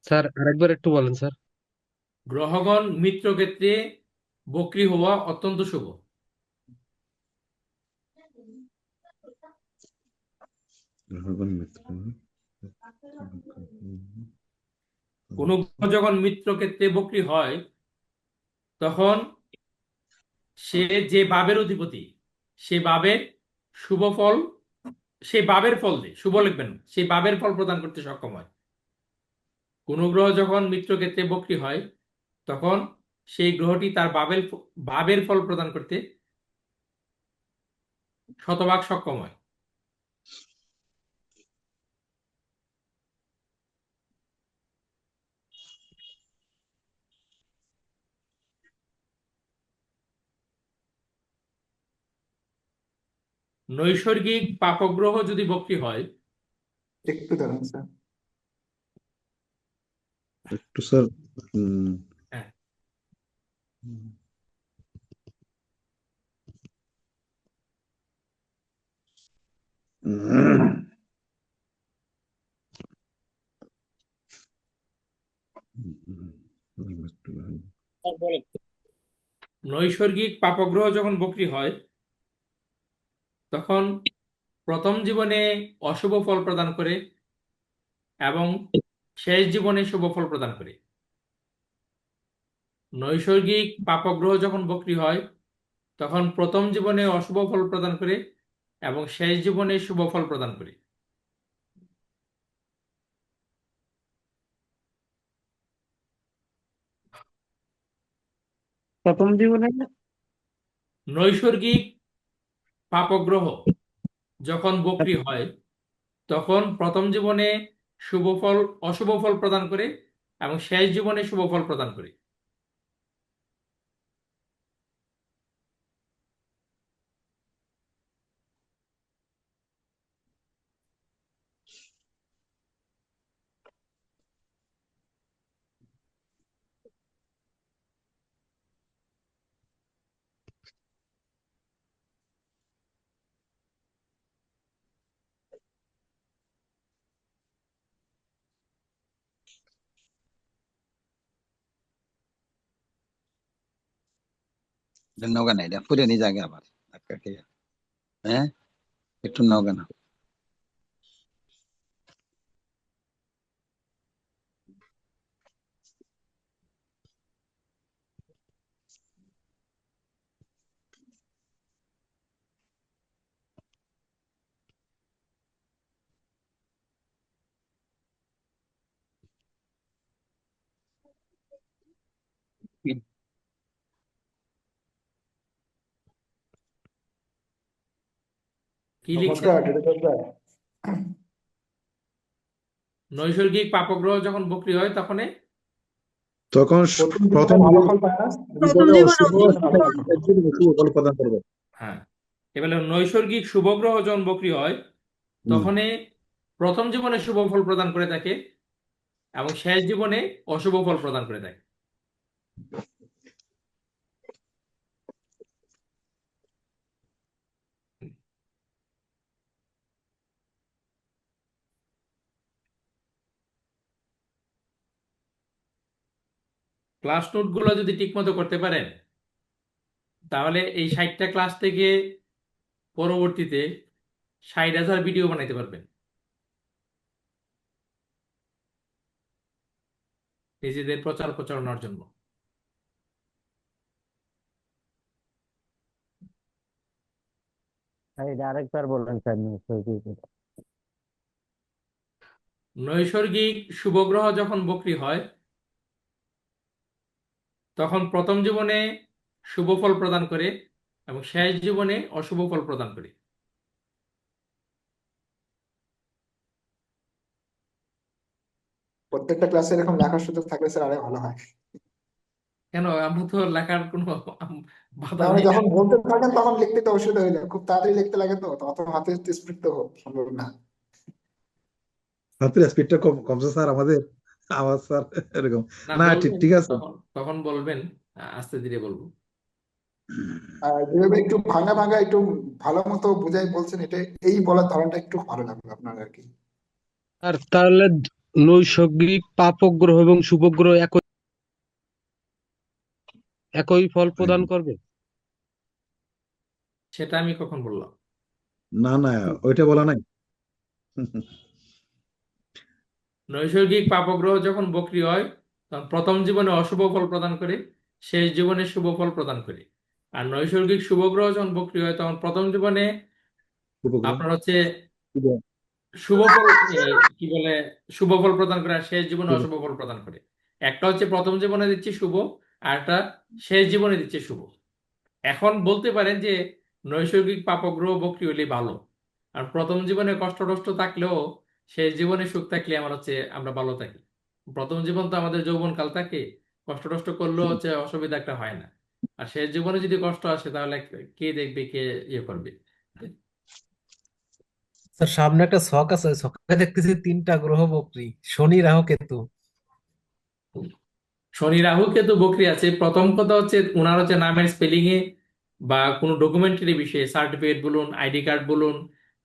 স্যার আরেকবার একটু বলেন স্যার। গ্রহগণ মিত্র ক্ষেত্রে বক্রী হওয়া অত্যন্ত শুভ। গ্রহগণ মিত্র কোন গ্রহ যখন মিত্র ক্ষেত্রে বক্রী হয় তখন সে যে ভাবের অধিপতি সে ভাবের শুভ ফল, সেই ভাবের ফল দেয়, শুভ লিখবেন না, সেই ভাবের ফল প্রদান করতে সক্ষম হয়। কোন গ্রহ যখন মিত্র ক্ষেত্রে বক্রী হয় তখন সেই গ্রহটি তার ভাবের ফল প্রদান করতে শতভাগ সক্ষম হয়। নৈসর্গিক পাপগ্রহ যদি বক্রী হয়, একটু দাঁড়ান স্যার। একটু স্যার। হ্যাঁ, নৈসর্গিক পাপগ্রহ যখন বক্রী হয় তখন প্রথম জীবনে অশুভ ফল প্রদান করে এবং শেষ জীবনে শুভ ফল প্রদান করে। নৈসর্গিক পাপগ্রহ যখন বক্রী হয় তখন প্রথম জীবনে অশুভ ফল প্রদান করে এবং শেষ জীবনে শুভ ফল প্রদান করে। প্রথম জীবনে নৈসর্গিক পাপগ্রহ যখন বক্রী হয় তখন প্রথম জীবনে শুভ ফল অশুভ ফল প্রদান করে এবং শেষ জীবনে শুভ ফল প্রদান করে। নৌকা নাই এটা পুরানি জায়গা আবার আপনাকে, হ্যাঁ একটু নৌকা না। কি লিখছেন? নমস্কার ডিরেক্টর স্যার। নৈসর্গিক পাপগ্রহ যখন বক্রী হয় তখন তখন প্রথম জীবনে প্রথম ভালো ফল পায় না, প্রথম দ্বিতীয়ত জীবনে অশুভ অশুভ জীবনে ভালো ফল। ফল পায়। শুভ ফল প্রদান করবে। হ্যাঁ, এবারে নৈসর্গিক শুভ গ্রহ যখন বক্রী হয় তখন প্রথম জীবনে শুভ ফল প্রদান করে থাকে এবং শেষ জীবনে অশুভ ফল প্রদান করে থাকে। ক্লাস নোটগুলো যদি ঠিকমতো করতে পারেন তাহলে এই 60টা ক্লাস থেকে পরবর্তীতে 60,000 ভিডিও বানাইতে পারবেন নিজেদের প্রচার প্রচারণার জন্য। আরেকবার বললেন স্যার নৈসর্গিক শুভগ্রহ যখন বক্রী হয় তখন প্রথম জীবনে শুভ ফল প্রদান করে এবং শেষ জীবনে অশুভ ফল প্রদান করে। প্রত্যেকটা ক্লাসে এরকম লেখার সুযোগ থাকলে স্যার আরো ভালো হয়। কেন, আমরা তো লেখার কোনো বাধা তার মানে দিই না। যখন বলতে থাকেন তখন লিখতে তো অসুবিধা হয়ে যায়, খুব তাড়াতাড়ি লিখতে লাগে, তো অত হাতে স্পিড তো সম্ভব না। হাতের স্পিডটা কমছে স্যার আমাদের, আমার স্যার এরকম না, না। ঠিক বলবেন ঠিক আছে। তখন তখন বলবেন, আস্তে ধীরে বলবো। আর যেভাবে একটু ভাঙা ভাঙা একটু ভালো মতো বুঝাই বলছেন, এটা এই বলার ধরনটা একটু ভালো লাগলো আপনার আর কি। আর তাহলে নৈসর্গিক পাপগ্রহ এবং শুভগ্রহ একই ফল প্রদান করবে? সেটা আমি কখন বললাম? না না, ওইটা বলা নাই। নৈসর্গিক পাপগ্রহ যখন বক্রী হয় তখন প্রথম জীবনে অশুভ ফল প্রদান করে, শেষ জীবনে শুভ ফল প্রদান করে। আর নৈসর্গিক শুভগ্রহ যখন বক্রী হয় তখন প্রথম জীবনে উপগ্রহ আপনার হচ্ছে শুভ ফল কি বলে শুভ ফল প্রদান করে, আর শেষ জীবনে অশুভ ফল প্রদান করে। একটা হচ্ছে প্রথম জীবনে দিচ্ছে শুভ, আর একটা শেষ জীবনে দিচ্ছে শুভ। এখন বলতে পারেন যে নৈসর্গিক পাপগ্রহ বক্রী হলে ভালো, আর প্রথম জীবনে কষ্ট টষ্ট থাকলেও শেষ জীবনে সুখ থাকলে আমরা ভালো থাকি। প্রথম জীবন তো আমাদের যৌবনকাল থাকে, কষ্ট টষ্ট করলেও অসুবিধা একটা হয় না। আর শেষ জীবনে যদি কষ্ট আসে তাহলে কে দেখবে, কে ইয়ে করবে। স্যার সামনে একটা ছক আছে, ওই ছকে দেখতেছি 3টা গ্রহ বক্রী, শনি রাহু কেতু। শনি রাহু কেতু বক্রী আছে। প্রথম কথা হচ্ছে ওনার হচ্ছে নামের স্পেলিং এ বা কোনো ডকুমেন্টারি বিষয়ে, সার্টিফিকেট বলুন, আইডি কার্ড বলুন,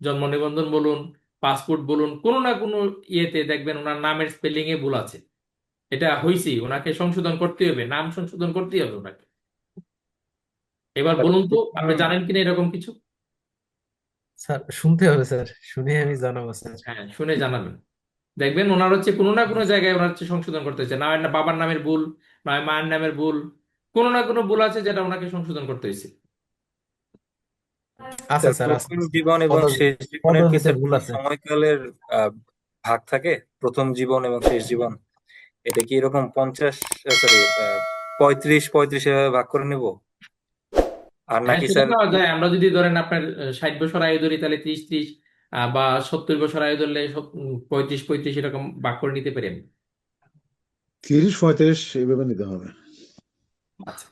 জন্ম নিবন্ধন বলুন, পাসপোর্ট বলুন, কোনো না কোনো ইয়েতে দেখবেন ওনার নামের স্পেলিং এ ভুল আছে। এটা হয়েছি, ওনাকে সংশোধন করতে হবে, নাম সংশোধন করতে হবে ওনাকে। এবার বলুন তো আপনি জানেন কিনা এরকম কিছু? স্যার শুনতে হবে স্যার, শুনে আমি জানাবো স্যার। হ্যাঁ, শুনে জানাবেন। দেখবেন ওনার হচ্ছে কোনো না কোনো জায়গায় ওনার হচ্ছে সংশোধন করতে হচ্ছে, না হয় না বাবার নামের ভুল, না হয় মায়ের নামের ভুল, কোনো না কোনো ভুল আছে যেটা ওনাকে সংশোধন করতে হয়েছে। আছে স্যার স্যার, আছে। প্রথম জীবন এবং শেষ জীবনের কি পদবীতে স্যার ভুল কোনো আছে। সময়কালের ভাগ থাকে? প্রথম জীবন এবং শেষ জীবন এটা কি এরকম 35 এভাবে ভাগ করে নেব? আর হ্যাঁ, নাকি সেটা স্যার পাওয়া যায়। আমরা যদি ধরেন আপনার 60 বছর আয়ু ধরি তাহলে 30-30, বা 70 বছর আয়ু ধরলে 35-35 এরকম ভাগ করে নিতে পারি আমি। 30-35 এইভাবে নিতে হবে। আচ্ছা,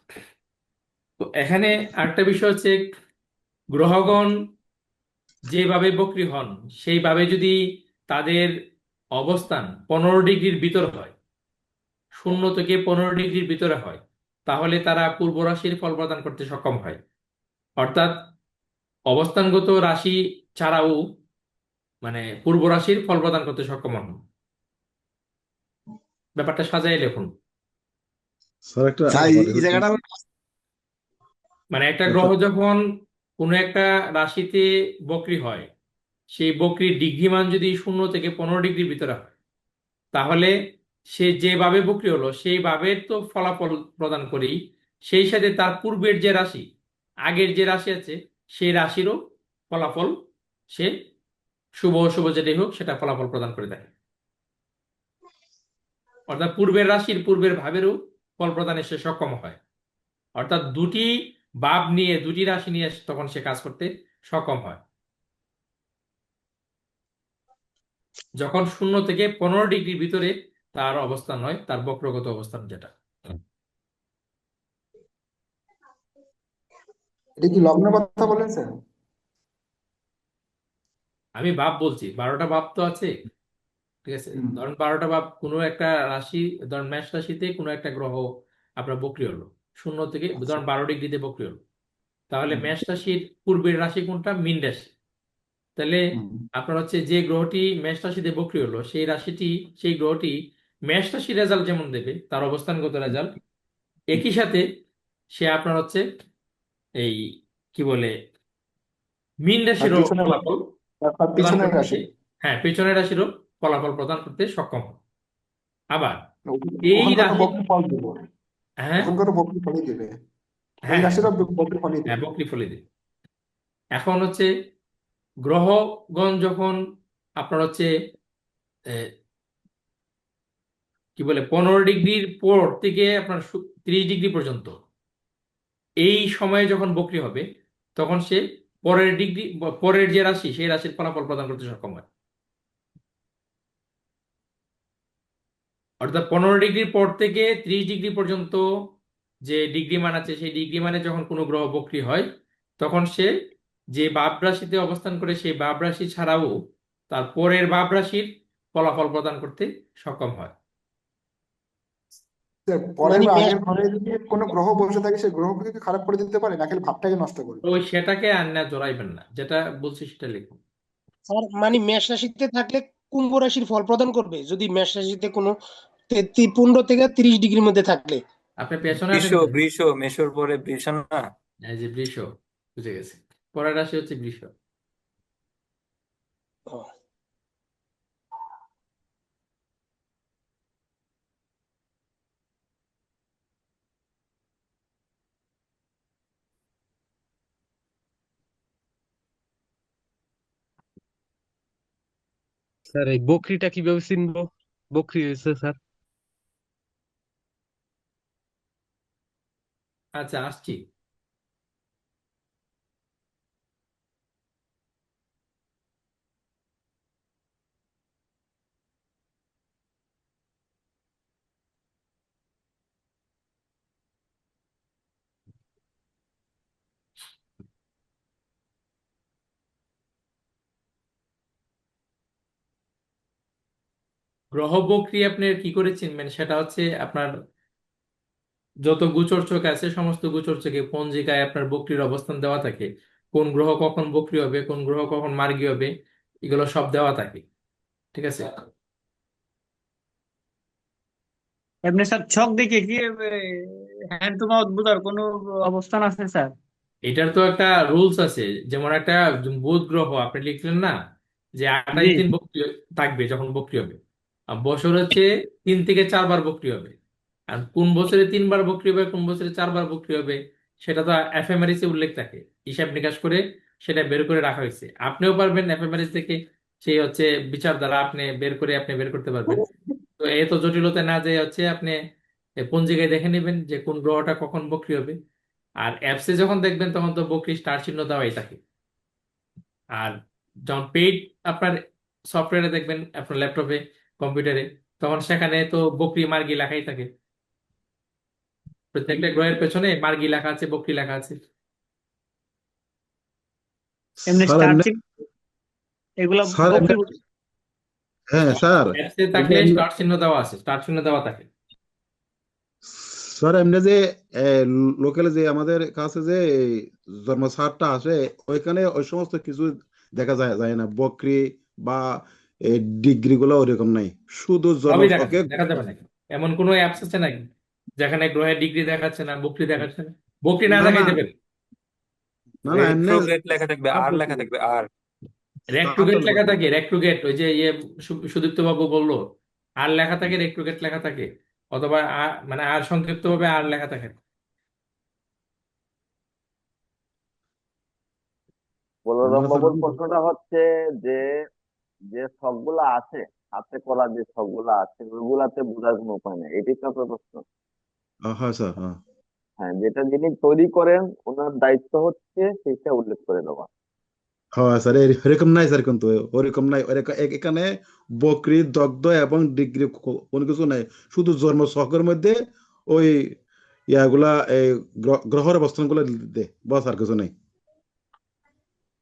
তো এখানে আরেকটা বিষয় হচ্ছে গ্রহগণ যেভাবে বক্রী হন সেইভাবে যদি তাদের অবস্থান 15 ডিগ্রির ভিতর হয়, 0 থেকে 15 ডিগ্রির ভিতরে হয়, তাহলে তারা পূর্ব রাশির ফল প্রদান করতে সক্ষম হয়। অর্থাৎ অবস্থানগত রাশি ছাড়াও মানে পূর্ব রাশির ফল প্রদান করতে সক্ষম হন। ব্যাপারটা সাজাই লিখুন। স্যার একটা এই জায়গাটা মানে একটা গ্রহ যখন কোনো একটা রাশিতে বক্রী হয়, সেই বক্রীর ডিগ্রি মান যদি 0 থেকে 15 ডিগ্রির ভিতরে হয়, তাহলে সে যেভাবে বক্রী হলো সেইভাবে তো ফলাফল প্রদান করেই, সেই সাথে তার পূর্বের যে রাশি, আগের যে রাশি আছে সেই রাশিরও ফলাফল সে শুভ অশুভ যেটাই হোক সেটা ফলাফল প্রদান করে দেয়। অর্থাৎ পূর্বের রাশির পূর্বের ভাবেরও ফল প্রদানে সে সক্ষম হয়। অর্থাৎ দুটি ভাব নিয়ে, দুটি রাশি নিয়ে তখন সে কাজ করতে সক্ষম হয়। যখন 0 থেকে 15 ডিগ্রির ভিতরে তার অবস্থান হয়, তার বক্রগত অবস্থান যেটা। এটা কি লগ্নের কথা বলেন স্যার? আমি ভাব বলছি, 12টা ভাব তো আছে, ঠিক আছে? ধরেন 12টা ভাব, কোনো একটা রাশি, ধরেন মেষ রাশিতে কোনো একটা গ্রহ আপনার বক্রী হলো 0 থেকে, ধরেন 12 ডিগ্রিতে বক্রী হলো, তাহলে মেষ রাশির পূর্বের রাশি কোনটা? মীন রাশি। তাহলে আপনার হচ্ছে যে গ্রহটি মেষ রাশিতে বক্রী হলো সেই গ্রহটি মেষ রাশি রেজাল্ট যেমন দেবে, তার অবস্থানগত রেজাল্ট একই সাথে সে আপনার হচ্ছে এই কি বলে মীন আর রাশিরও পিছনের ফলাফল আর প্রদান পিছনের করতে রাশি হ্যাঁ পেছনের রাশিরও ফলাফল প্রদান করতে সক্ষম হয়। আবার এই ওখানকার রাশি বকরি ফল দিব, হ্যাঁ ওখানকার বকরি ফলই দিবে, ওই হ্যাঁ রাশিরও বকরি ফলই হ্যাঁ দিবে। বকরি ফলে দিই। এখন হচ্ছে গ্রহগণ যখন আপনার হচ্ছে আহ, কি বলে 15 ডিগ্রির পর থেকে আপনার 30 ডিগ্রি পর্যন্ত এই সময়ে যখন বক্রি হবে তখন সে পরের যে রাশি সেই রাশির ফলাফল প্রদান করতে সক্ষম হয়। অর্থাৎ 15 ডিগ্রির পর থেকে 30 ডিগ্রি পর্যন্ত যে ডিগ্রি মান আছে সেই ডিগ্রি মানে যখন কোনো গ্রহ বক্রি হয় তখন সে যে বাব রাশিতে অবস্থান করে সেই বাব রাশি ছাড়াও তার পরের বাব রাশির ফলাফল প্রদান করতে সক্ষম হয়। পরে মানে বা মেষ আগের ঘরে যদি কোনো গ্রহ বসে থাকে সেই গ্রহকে কি খারাপ করে দিতে পারে, নাকি ভাবটাকে নষ্ট করবে? তো ওই সেটাকে আর না জড়াইবেন না, যেটা বলছি সেটা লিখুন। স্যার মানে মেষ রাশিতে থাকলে কুম্ভ রাশির ফল প্রদান করবে যদি মেষ রাশিতে কোনো 15 থেকে 30 ডিগ্রির মধ্যে থাকলে। আপনি পেছনে বৃষ আছেন তো? বৃষ মেষর পরে বৃষ না। এই যে বৃষ, বুঝে গেছি, পরের রাশি হচ্ছে বৃষ। ও, স্যার এই বকরিটা কিভাবে চিনবো? বকরি হয়েছে স্যার। আচ্ছা আসছি। গ্রহ বক্রি আপনি কি করে চিনবেন সেটা হচ্ছে আপনার যত গোচর চক আছে সমস্ত গোচর চকে পঞ্জিকায় আপনার বক্রির অবস্থান দেওয়া থাকে, কোন গ্রহ কখন বক্রি হবে কোন গ্রহ কখন মার্গী হবে এগুলো সব দেওয়া থাকে। ঠিক আছে, এমনি স্যার ছক দেখে কি হ্যান্ড টু মাউথ বোঝার কোনো অবস্থান আছে স্যার? এটার তো একটা রুলস আছে। যেমন একটা বুধ গ্রহ আপনি লিখলেন না যে জি 28 দিন বক্রি থাকবে যখন বক্রি হবে, আর বছর হচ্ছে 3 থেকে 4 বার বক্রি হবে। আর কোন বছরে 3 বার বক্রি হবে কোন বছরে 4 বার বক্রি হবে সেটা তো এফএমআরএস এ উল্লেখ থাকে, হিসাব নিকাশ করে সেটা বের করে রাখা হয়েছে। আপনিও পারবেন এফএমআরএস থেকে সেই হচ্ছে বিচার দ্বারা আপনি বের করতে পারবেন। তো এত জটিলতা না যে হচ্ছে আপনি পঞ্জিকায় দেখে নেবেন যে কোন গ্রহটা কখন বক্রি হবে। আর অ্যাপসে যখন দেখবেন তখন তো বকরি স্টার চিহ্ন দেওয়াই থাকে। আর যখন পেইড আপনার সফটওয়্যারে দেখবেন আপনার ল্যাপটপে কম্পিউটারে তখন সেখানে তো বকরি মার্গি লেখাই থাকে, প্রত্যেকটা গ্রহের পেছনে মার্গি লেখা আছে বকরি লেখা আছে। এমনি স্যার স্টার এমনি চিহ্ন এগুলা স্যার এমনি বকরি হ্যাঁ স্যার অ্যাপসে এই যে থাকলে স্টার চিহ্ন দেওয়া আছে, স্টার চিহ্ন দেওয়া থাকে। স্যার এমনি যে লোকাল যে আমাদের কাছে যে এই জন্ম সারটা আসে ওইখানে ওই সমস্ত কিছু দেখা যায় না, বকরি বা ডিগ্রি গুলো ওরকম নাই, শুধু জন্ম সবই দেখা ছকে। যাবে, দেখা যাবে নাকি? এমন কোনো অ্যাপস আছে নাকি যেখানে গ্রহের ডিগ্রি দেখাচ্ছে না বকরি দেখাচ্ছে না? বকরি না না না দেখাইতে পারে, না এমনি রেট্রোগ্রেড লেখা থাকবে আর লেখা থাকবে আর। রেক্টুগেট লেখা থাকে, রেক্টুগেট ওই যে ইয়ে সুদীপ্ত বাবু বললো আর লেখা থাকে, রেক্টুগেট লেখা থাকে, অথবা মানে আর সংক্ষিপ্ত ভাবে আর লেখা থাকে। বলরাম আমরা বাবুর স্যার প্রশ্নটা হচ্ছে যে যে ছকগুলা আছে, হাতে করা যে ছকগুলা আছে ওইগুলাতে বোঝার কোনো উপায় নেই, এটাই তো আপনার প্রশ্ন? হ্যাঁ স্যার হ্যাঁ হ্যাঁ, যেটা যিনি তৈরি করেন ওনার দায়িত্ব হচ্ছে সেটা উল্লেখ করে দেওয়া। হ্যাঁ স্যার এরকম নাই স্যার, কিন্তু ওরকম নাই এখানে বকরি দগ্ধ এবং ডিগ্রি কোনো কিছু নাই, শুধু জন্ম ছকের মধ্যে ওই ইয়াগুলা এই গ্রহের অবস্থান গুলো দে, বস আর কিছু নাই।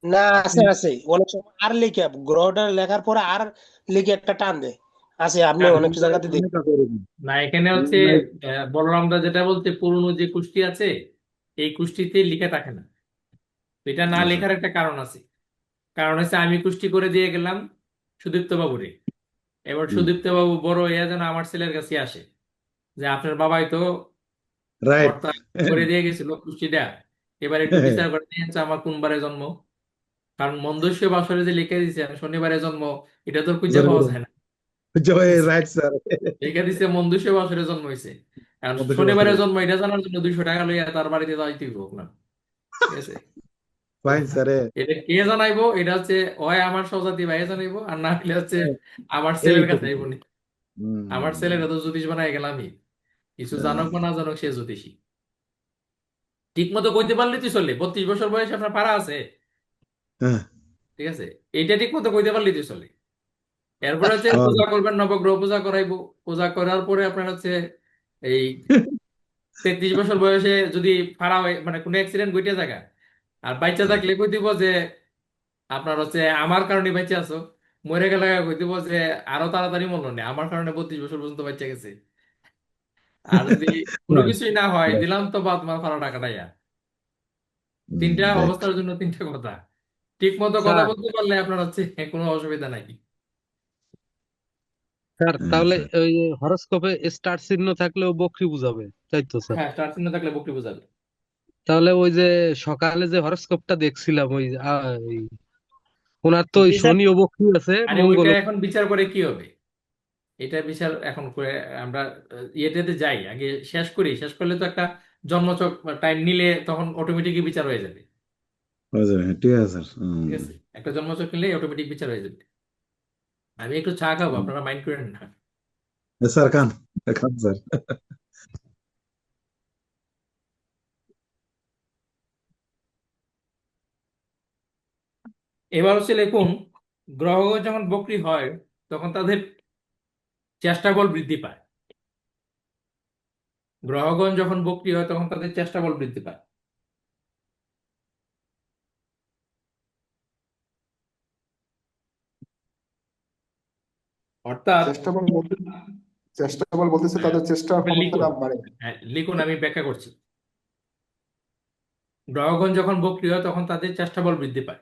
না আছে আছে, অনেক সময় আর লিখে গ্রহটা লেখার পরে আর লিখে একটা টান দেয়, আছে আপনি হ্যাঁ, অনেক জায়গাতে অনেক দেখবেন। আছে এরকম। না এখানে হচ্ছে বলরামরা যেটা বলতে পুরনো যে কুষ্টি আছে এই কুষ্টিতে লিখে থাকে না। তো এটা না আচ্ছা লেখার একটা কারণ আছে। কারণ হচ্ছে আমি কুষ্টি করে দিয়ে গেলাম সুদীপ্ত বাবুরে, এবার হুম সুদীপ্ত বাবু বড় হইয়া যেন আমার ছেলের কাছে আসে যে আপনার বাবাই তো রাইট কর্তা করে দিয়ে গেছিল পুষ্টিটা, এবার একটু বিচার করে নিয়েছে আমার কোন বারে জন্ম, কারণ মন্দস্য বাসরে যে লিখে দিছে আমি শনিবারে জন্ম, এটা তো খুঁজে পাওয়া যায় না। Right sir. লিখে দিছে মন্দস্য বাসরে জন্ম হয়েছে, এখন মধ্যে শনিবারে জন্ম এটা জানার জন্য 200 টাকা লইয়া তার বাড়িতে যাইতে হোক না, ঠিক আছে? Fine sir. এটা কে জানাইবো? এটা হচ্ছে হয় আমার সহজাতি ভাই জানাইবো, আর না হলে হচ্ছে আমার এই ছেলের তো কাছে আইবো নি। আমার ছেলেরা তো জ্যোতিষ বানাই গেলামই, কিছু জানুক বা না জানুক সে জ্যোতিষী। ঠিক মতো কইতে পারলে তুই চললে, 32 বছর বয়সে আপনার পারা আছে, হ্যাঁ ঠিক আছে? এইটা ঠিক মতো কইতে পারলে তুই চলে। এরপরে হচ্ছে হ্যাঁ। পূজা করবেন, নবগ্রহ পূজা করাইবো, পূজা করার পরে আপনার হচ্ছে এই 33 বছর বয়সে যদি ফাড়া হয়, মানে কোনো অ্যাক্সিডেন্ট ঘটে জায়গা, আর বাচ্চা থাকলে কই দিব যে আপনার হচ্ছে আমার কারণে বেঁচে আছো, মরে গেলে কই দিব যে আরো তাড়াতাড়ি মরলো না, আমার কারণে 32 বছর পর্যন্ত বেঁচে গেছে। আর যদি কোনো কিছুই না হয়, দিলাম তো বা তোমার ফাড়া টাকাটা ইয়া। তিনটা রাইট। অবস্থার জন্য তিনটা কথা, ঠিক মতো কথা স্যার বলতে পারলে আপনার হচ্ছে কোনো অসুবিধা নাই। স্যার তাহলে ওই হরোস্কোপে স্টার চিহ্ন থাকলেও বকরি বুঝাবে, তাই তো স্যার? হ্যাঁ, স্টার চিহ্ন থাকলে বকরি বোঝাবে। তাহলে ওই যে সকালে যে হরোস্কোপটা দেখছিলাম, ওই ওনার তো ওই বিচার, শনি ও বকরি আছে, আরে মঙ্গল ওইটা এখন বিচার করে কি হবে? এটা বিচার এখন করে আমরা ইয়েটাতে যাই, আগে শেষ করি, শেষ করলে তো একটা জন্মছক টাইম নিলে তখন অটোমেটিকই বিচার হয়ে যাবে, ঠিক আছে স্যার। ঠিক আছে? একটা জন্মছক নিলে অটোমেটিক বিচার হয়ে যাবে। আমি একটু চা খাবো, আপনারা মাইন্ড করেন না। স্যার খান, খান স্যার। এবার হচ্ছে লিখুন, গ্রহ যখন বক্রী হয় তখন তাদের চেষ্টা বল বৃদ্ধি পায়। গ্রহগণ যখন বক্রী হয় তখন তাদের চেষ্টা বল বৃদ্ধি পায়। অর্থাৎ চেষ্টা বল বলতেছে তাদের চেষ্টার আপনি লিখুন, ক্ষমতাটা বাড়ে। হ্যাঁ লিখুন, আমি ব্যাখ্যা করছি। গ্রহগণ যখন বক্রী হয় তখন তাদের চেষ্টা বল বৃদ্ধি পায়।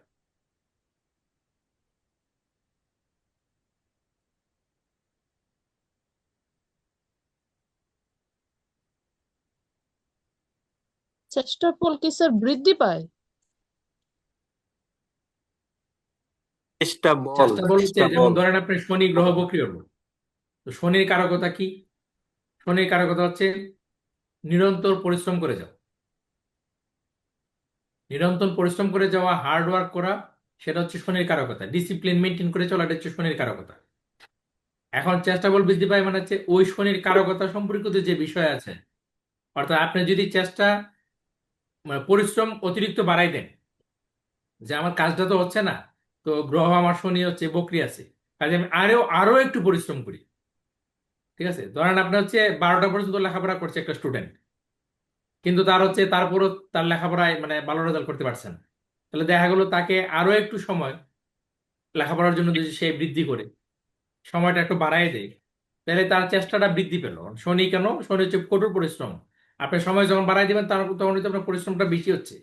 চেষ্টার ফল কি স্যার বৃদ্ধি পায়? চেষ্টা বল, চেষ্টা বল হচ্ছে, চেষ্টা যেমন বল। ধরেন আপনি শনি গ্রহ বক্রী হলো, তো শনির কারকতা কি? শনির কারকতা হচ্ছে নিরন্তর পরিশ্রম করে যাও, নিরন্তর পরিশ্রম করে যাওয়া, হার্ড ওয়ার্ক করা, সেটা হচ্ছে শনির কারকতা। ডিসিপ্লিন মেনটেন করে চলাটা হচ্ছে শনির কারকতা। এখন চেষ্টা বল বৃদ্ধি পায় মানে হচ্ছে ওই শনির কারকতা সম্পর্কিত যে বিষয় আছে, অর্থাৎ আপনি যদি চেষ্টা মানে পরিশ্রম অতিরিক্ত বাড়াই দেন, যে আমার কাজটা তো হচ্ছে না, তো গ্রহ আমার শনি হচ্ছে বক্রী আছে, কাজে আমি আরো আরো একটু পরিশ্রম করি, ঠিক আছে? ধরেন আপনি হচ্ছে 12টা পর্যন্ত লেখাপড়া করছে একটা স্টুডেন্ট, কিন্তু তার হচ্ছে তারপরও তার লেখাপড়ায় মানে ভালো রেজাল্ট করতে পারছে না, তাহলে দেখা গেল তাকে আরো একটু সময় লেখাপড়ার জন্য যদি সে বৃদ্ধি করে, সময়টা একটু বাড়ায় দেয়, তাহলে তার চেষ্টাটা বৃদ্ধি পেল। শনি কেন? শনি হচ্ছে কঠোর পরিশ্রম, আপনি সময় যখন বাড়াই দিবেন তার তখন কিন্তু আপনার পরিশ্রমটা বেশি হচ্ছে।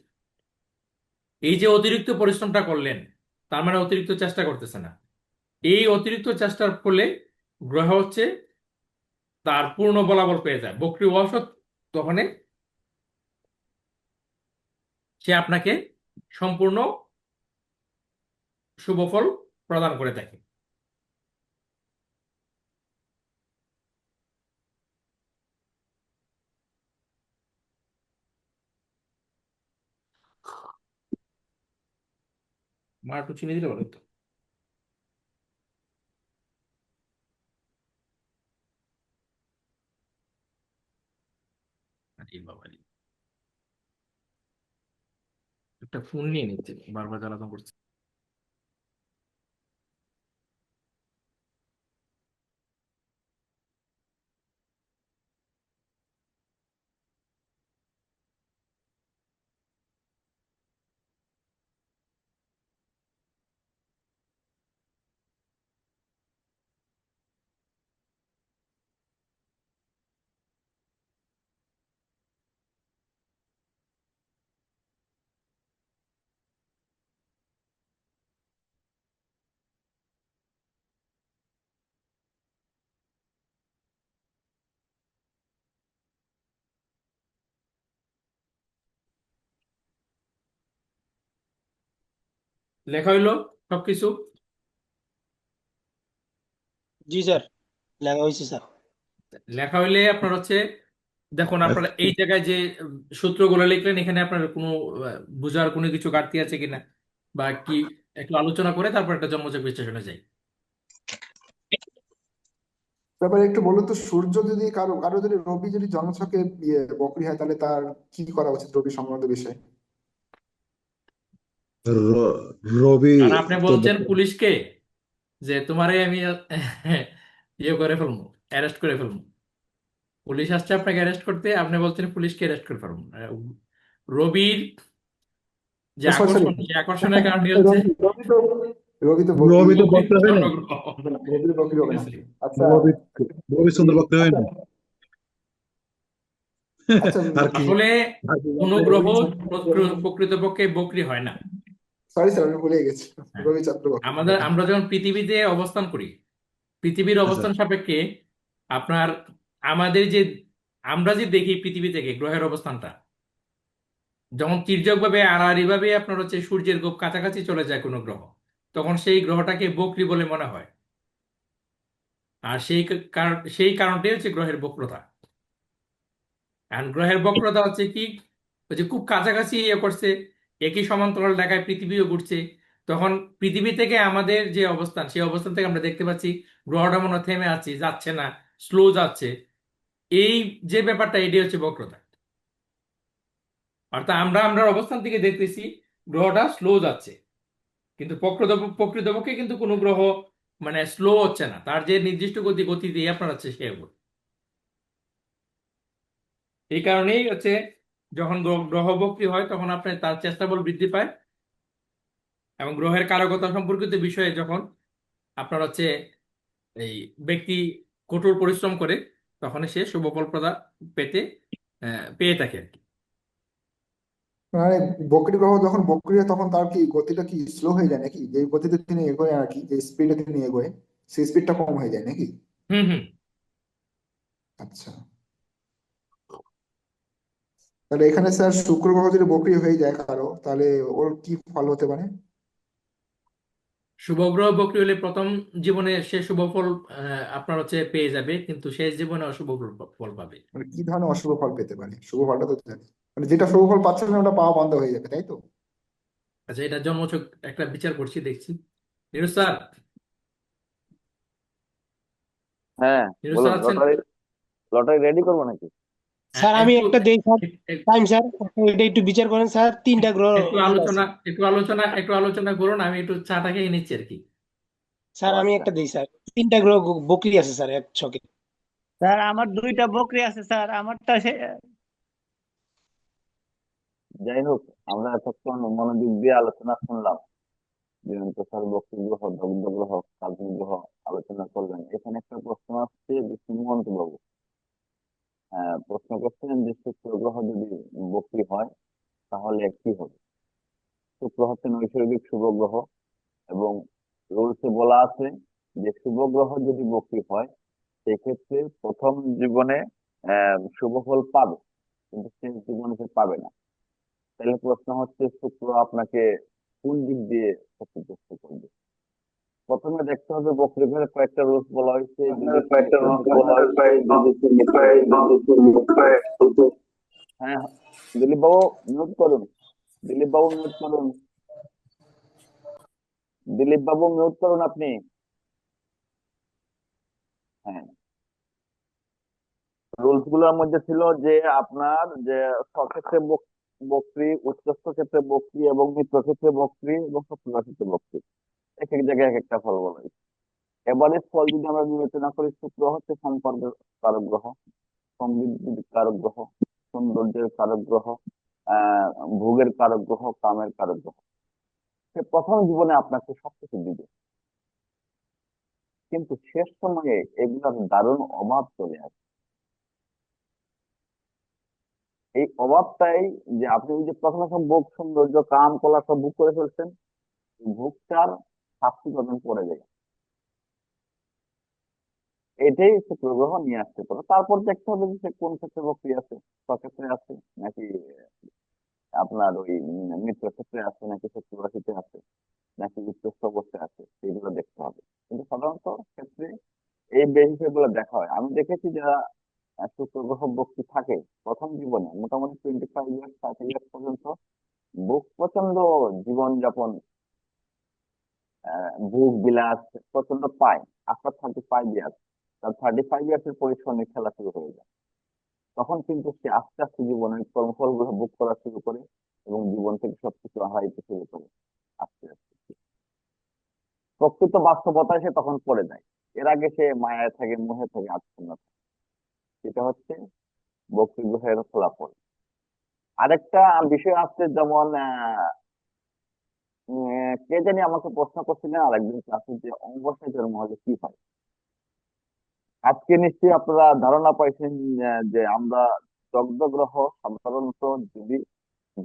এই যে অতিরিক্ত পরিশ্রমটা করলেন, তার মানে অতিরিক্ত চেষ্টা করতেছে না। এই অতিরিক্ত চেষ্টার ফলে গ্রহ হচ্ছে তার পূর্ণ বলাবল পেয়ে যায়, বক্রী অসৎ, তখন সে আপনাকে সম্পূর্ণ শুভ ফল প্রদান করে থাকে। মা একটু চিনি দিলে বলো তো। আরে বাবা রে, একটা ফোন নিয়ে নিচ্ছে, বারবার জ্বালাতন করছে। লেখা হইলো সবকিছু? জি স্যার, লেখা হয়েছে স্যার। লেখা হইলে আপনার হচ্ছে দেখুন, আপনারা এই জায়গায় যে সূত্রগুলো লিখলেন, এখানে আপনার কোনো বোঝার কোনো কিছু ঘাটতি আছে কিনা বা কি, একটু আলোচনা করে তারপর একটা জন্মচক বিশ্লেষণে যাই। তারপরে একটু বলুন তো, সূর্য যদি কারো কারো যদি রবি যদি জন্মছকে বকরি হয়, তাহলে তার কি করা উচিত রবি সংক্রান্ত বিষয়ে? র- রবি আর আপনি তো বলছেন পুলিশকে যে তোমারে আমি ইয়ে করে ফেলবো, অ্যারেস্ট করে ফেলবো। পুলিশ আসছে আপনাকে অ্যারেস্ট করতে, আপনি বলছেন পুলিশকে অ্যারেস্ট করে ফেলবো। রবির যে সরি সরি, আকর্ষণ, সেই আকর্ষণের কারণে হচ্ছে রবি তো বকরি, রবি তো বকরি বকরি হয় না, চন্দ্রগ্রহ। রবি তো বকরি ঠিক হবে না। আছে। আচ্ছা, রবি রবিচন্দ্র বকরি হয় না। আচ্ছা, আর কি আসলে কোনো গ্রহ রবি প্রকৃতপক্ষে বকরি হয় না। সরি স্যার, আমি ভুলে গেছি, হ্যাঁ। রবি চন্দ্র বকরি। আমরা যখন পৃথিবীতে অবস্থান করি, পৃথিবীর আচ্ছা অবস্থান সাপেক্ষে আপনার আমাদের যে আমরা যে দেখি পৃথিবী থেকে গ্রহের অবস্থানটা, যখন তির্যক ভাবে আড়াআড়ি ভাবে আপনার হচ্ছে সূর্যের খুব কাছাকাছি চলে যায় কোনো গ্রহ, তখন সেই গ্রহটাকে বক্রী বলে মনে হয়। আর সেই কারণটাই হচ্ছে গ্রহের বক্রতা। আর গ্রহের বক্রতা হচ্ছে কি, ওই যে খুব কাছাকাছি ইয়ে করছে, একই সমান্তরাল রেখায় পৃথিবীও ঘুরছে, তখন পৃথিবী থেকে আমাদের যে অবস্থান, সেই অবস্থান থেকে আমরা দেখতে পাচ্ছি গ্রহটা মনে হয় থেমে আছে, যাচ্ছে না, স্লো যাচ্ছে। এই যে ব্যাপারটা, এটি হচ্ছে বক্রতা। অর্থাৎ আমরা আমরা অবস্থান থেকে দেখতেছি গ্রহটা স্লো যাচ্ছে, কিন্তু প্রকৃতপক্ষে কিন্তু কোনো গ্রহ মানে স্লো হচ্ছে না, তার যে নির্দিষ্ট গতি দিয়ে আপনার হচ্ছে সে এগোয়। এই কারণেই হচ্ছে যখন গ্রহ বক্রী হয়, তখন আপনার তার চেষ্টা বল বৃদ্ধি পায়, এবং গ্রহের কারকতা সম্পর্কিত বিষয়ে যখন আপনার হচ্ছে এই ব্যক্তি কঠোর পরিশ্রম করে, তখন সে শুভ ফল পেতে পেয়ে থাকে আর কি। মানে বকরি গ্রহ যখন বকরি হয়, তখন তার কি গতিটা কি স্লো হয়ে যায় নাকি? যে গতিতে তিনি এগোয় আর কি, যে স্পিডে তিনি এগোয়, সেই স্পিডটা কম হয়ে যায় নাকি? হুম হুম। আচ্ছা, তাহলে এখানে স্যার শুক্র গ্রহ যদি বকরি হয়ে যায় কারো, তাহলে ওর কি ফল হতে পারে? শুভ গ্রহ বক্রী হলে প্রথম জীবনে সে শুভ ফল আপনার হচ্ছে পেয়ে যাবে, কিন্তু শেষ জীবনে অশুভ ফল পাবে। মানে কি ধরনের অশুভ ফল পেতে পারে? শুভ ফলটা তো জানি, মানে যেটা শুভ ফল পাচ্ছে না ওটা পাওয়া বন্ধ হয়ে যাবে, তাই তো? আচ্ছা, এটা জন্মছক একটা বিচার করছি, দেখছি। নিরুজ স্যার, হ্যাঁ, নিরুজ স্যার বলুন। আছেন? লটারি লটারি রেডি করবো নাকি? স্যার আমি একটু একটা দেই স্যার, এক- টাইম স্যার, এটা একটু বিচার করেন স্যার, 3টা গ্রহ একটু আছে। আলোচনা একটু আলোচনা করুন, আমি একটু চাটা খেয়ে নিচ্ছি আর কি। স্যার ও আমি আচ্ছা, একটা দেই স্যার, 3টা গ্রহ বকরি আছে স্যার এক ছকে। স্যার আমার 2টা বকরি আছে স্যার, আমারটা যাই হোক, আমরা এতক্ষণ মনোযোগ দিয়ে আলোচনা শুনলাম। জয়ন্ত স্যার বক্রী গ্রহ, দগ্ধ গ্রহ, কাল্পনিক গ্রহ আলোচনা করলেন। এখানে একটা প্রশ্ন আসছে বিষ্ণুমন্ত বাবু। প্রশ্ন করছেন যে শুক্র গ্রহ যদি বক্রী হয় তাহলে কি হবে? শুক্র হচ্ছে নৈসর্গিক শুভ গ্রহ, এবং রুলসে বলা আছে যে শুভ গ্রহ যদি বক্রী হয় সেক্ষেত্রে প্রথম জীবনে শুভ ফল পাবে, কিন্তু শেষ জীবনে সে পাবে না। তাহলে প্রশ্ন হচ্ছে, শুক্র আপনাকে কোন দিক দিয়ে ক্ষতিগ্রস্ত করবে? প্রথমে দেখতে হবে বক্রী গ্রহের কয়েকটা রুলস বলা হয়েছে, যদি তিনি হ্যাঁ, দিলীপ বাবু মিউট করুন, দিলীপ বাবু মিউট করুন, দিলীপ বাবু মিউট করুন আপনি। হ্যাঁ, রুলস গুলোর মধ্যে ছিল যে আপনার যে স্বক্ষেত্রে বক্রী, উচ্চস্থ ক্ষেত্রে বক্রী, এবং মিত্র ক্ষেত্রে বক্রী, এবং শত্রুতা ক্ষেত্রে বক্রী। এক এক জায়গায় এক একটা ফল বলা হয়েছে। এভারেজ ফল যদি আমরা বিবেচনা করি, শুক্র হচ্ছে সম্পর্কের কারক গ্রহ, সমৃদ্ধির কারক গ্রহ, সৌন্দর্যের কারক গ্রহ, আহ ভোগের কারক গ্রহ, কামের কারক গ্রহ। সে প্রথম জীবনে আপনাকে সবকিছু দিবে, কিন্তু শেষ সময়ে এগুলোর দারুণ অভাব চলে আসে। এই অভাবটাই, যে আপনি ওই যে প্রথমে সব ভোগ, সৌন্দর্য, কাম, কলা সব ভোগ করে ফেলছেন, ভোগটার শাস্তি প্রদান পড়ে যায়। এটাই শুক্র গ্রহ নিয়ে আসতে পারে। তারপর দেখতে হবে যে সে কোন ক্ষেত্রে বক্রী আছে, স্বক্ষেত্রে আছে নাকি আপনার ওই মিত্র ক্ষেত্রে আছে নাকি শত্রু রাশিতে আছে। নাকি উচ্চস্থ অবস্থায় আছে সেগুলো দেখতে হবে। কিন্তু সাধারণত ক্ষেত্রে এই বিষয়গুলো দেখা হয়। আমি দেখেছি যারা শুক্র গ্রহ বক্রী থাকে প্রথম জীবনে মোটামুটি 25 ইয়ার্স 30 ইয়ার্স পর্যন্ত প্রচন্ড জীবনযাপন, ভোগ বিলাস প্রচন্ড পায়। আফটার 35 ইয়ার্স, তার 35 ইয়ার্স এর পরিশ্রমের খেলা শুরু হয়ে যায়। তখন কিন্তু সে আস্তে আস্তে জীবনের কর্মফল গুলো ভোগ করা শুরু করে এবং জীবন থেকে সবকিছু হারাইতে শুরু করে আস্তে আস্তে। প্রকৃত বাস্তবতায় সে তখন পড়ে যায়। এর আগে সে মায়ায় থাকে, মোহে থাকে, আচ্ছন্ন থাকে। এটা হচ্ছে বক্রী গ্রহের ফলাফল। আরেকটা বিষয় আছে, যেমন কে জানি আমাকে প্রশ্ন করছিলেন আরেকদিন ক্লাসে যে অমাবস্যায় জন্ম হলে কি হয়। আজকে নিশ্চয়ই আপনারা ধারণা পাইছেন যে আমরা দগ্ধ গ্রহ সাধারণত যদি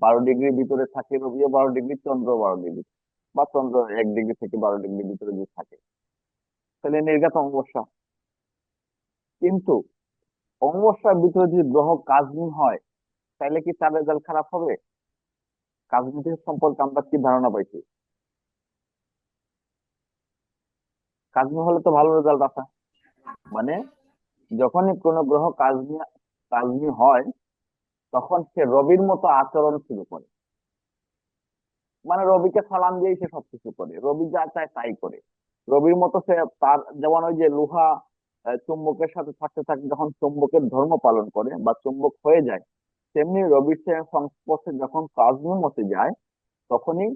12 ডিগ্রির ভিতরে থাকে, রবিও 12 ডিগ্রি, চন্দ্র 12 ডিগ্রি, বা চন্দ্র 1 ডিগ্রি থেকে 12 ডিগ্রির ভিতরে যদি থাকে, তাহলে নির্ঘাত অমাবস্যা। কিন্তু অমাবস্যার ভিতরে যদি গ্রহ কাজনী হয়, তাহলে কি তার রেজাল্ট খারাপ হবে? কাজনী সম্পর্কে আমরা কি ধারণা পাইছি? কাজনী হলে তো ভালো রেজাল্ট আসা, মানে যখনই কোনো গ্রহ কাজনী হয় তখন সে রবির মতো আচরণ শুরু করে। মানে রবিকে সালাম দিয়েই সে সবকিছু করে, রবি যা চায় তাই করে। রবির মতো সে তার, যেমন ওই যে লোহা চুম্বকের সাথে থাকতে থাকতে যখন চুম্বকের ধর্ম পালন করে বা চুম্বক হয়ে যায়, তেমনি রবির সে সংস্পর্শে যখন কাজনীর মতে যায়, তখনই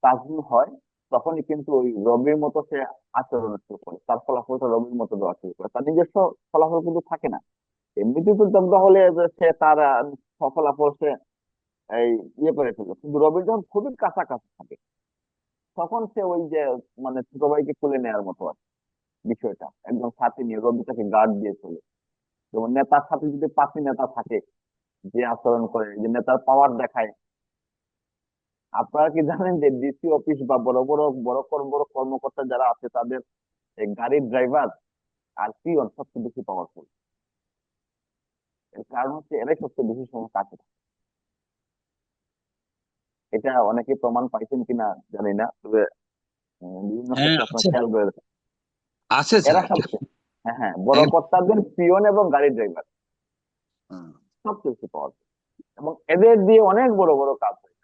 কাজনী হয়, তখনই কিন্তু ওই রবির মতো সে আচরণ শুরু করে, তার ফলাফলটা রবির মতো দেওয়া শুরু করে। তার নিজস্ব ফলাফল কিন্তু থাকে না। এমনিতে তো দগ্ধ হলে যে সে তার ফলাফল সে এই ইয়ে করে ফেলবে, কিন্তু রবির যখন খুবই কাছাকাছি থাকে তখন সে ওই যে মানে ছোট ভাইকে কোলে নেওয়ার মতো আর বিষয়টা, একদম সাথে নিয়ে রবিটাকে গার্ড দিয়ে চলে। যেমন নেতার সাথে যদি 5টি নেতা থাকে, যে আচরণ করে, যে নেতার পাওয়ার দেখায়। আপনারা কি জানেন যে ডিসি অফিস বা বড় কর্মকর্তা যারা আছে তাদের এই গাড়ির ড্রাইভার আর পিয়ন সবচেয়ে বেশি পাওয়ারফুল। এর কারণ হচ্ছে এরাই সবচেয়ে বেশি সময় কাছে থাকে। এটা অনেকে প্রমাণ পাইছেন কিনা জানি না, তবে বিভিন্ন হ্যাঁ ক্ষেত্রে আপনার আছে, খেয়াল করে দেখেন। আছে এরা স্যার। সবচেয়ে, হ্যাঁ হ্যাঁ, বড় কর্তাদের পিয়ন এবং গাড়ি ড্রাইভার সবচেয়ে বেশি পাওয়ারফুল, এবং এদের দিয়ে অনেক বড় বড় কাজ হয়।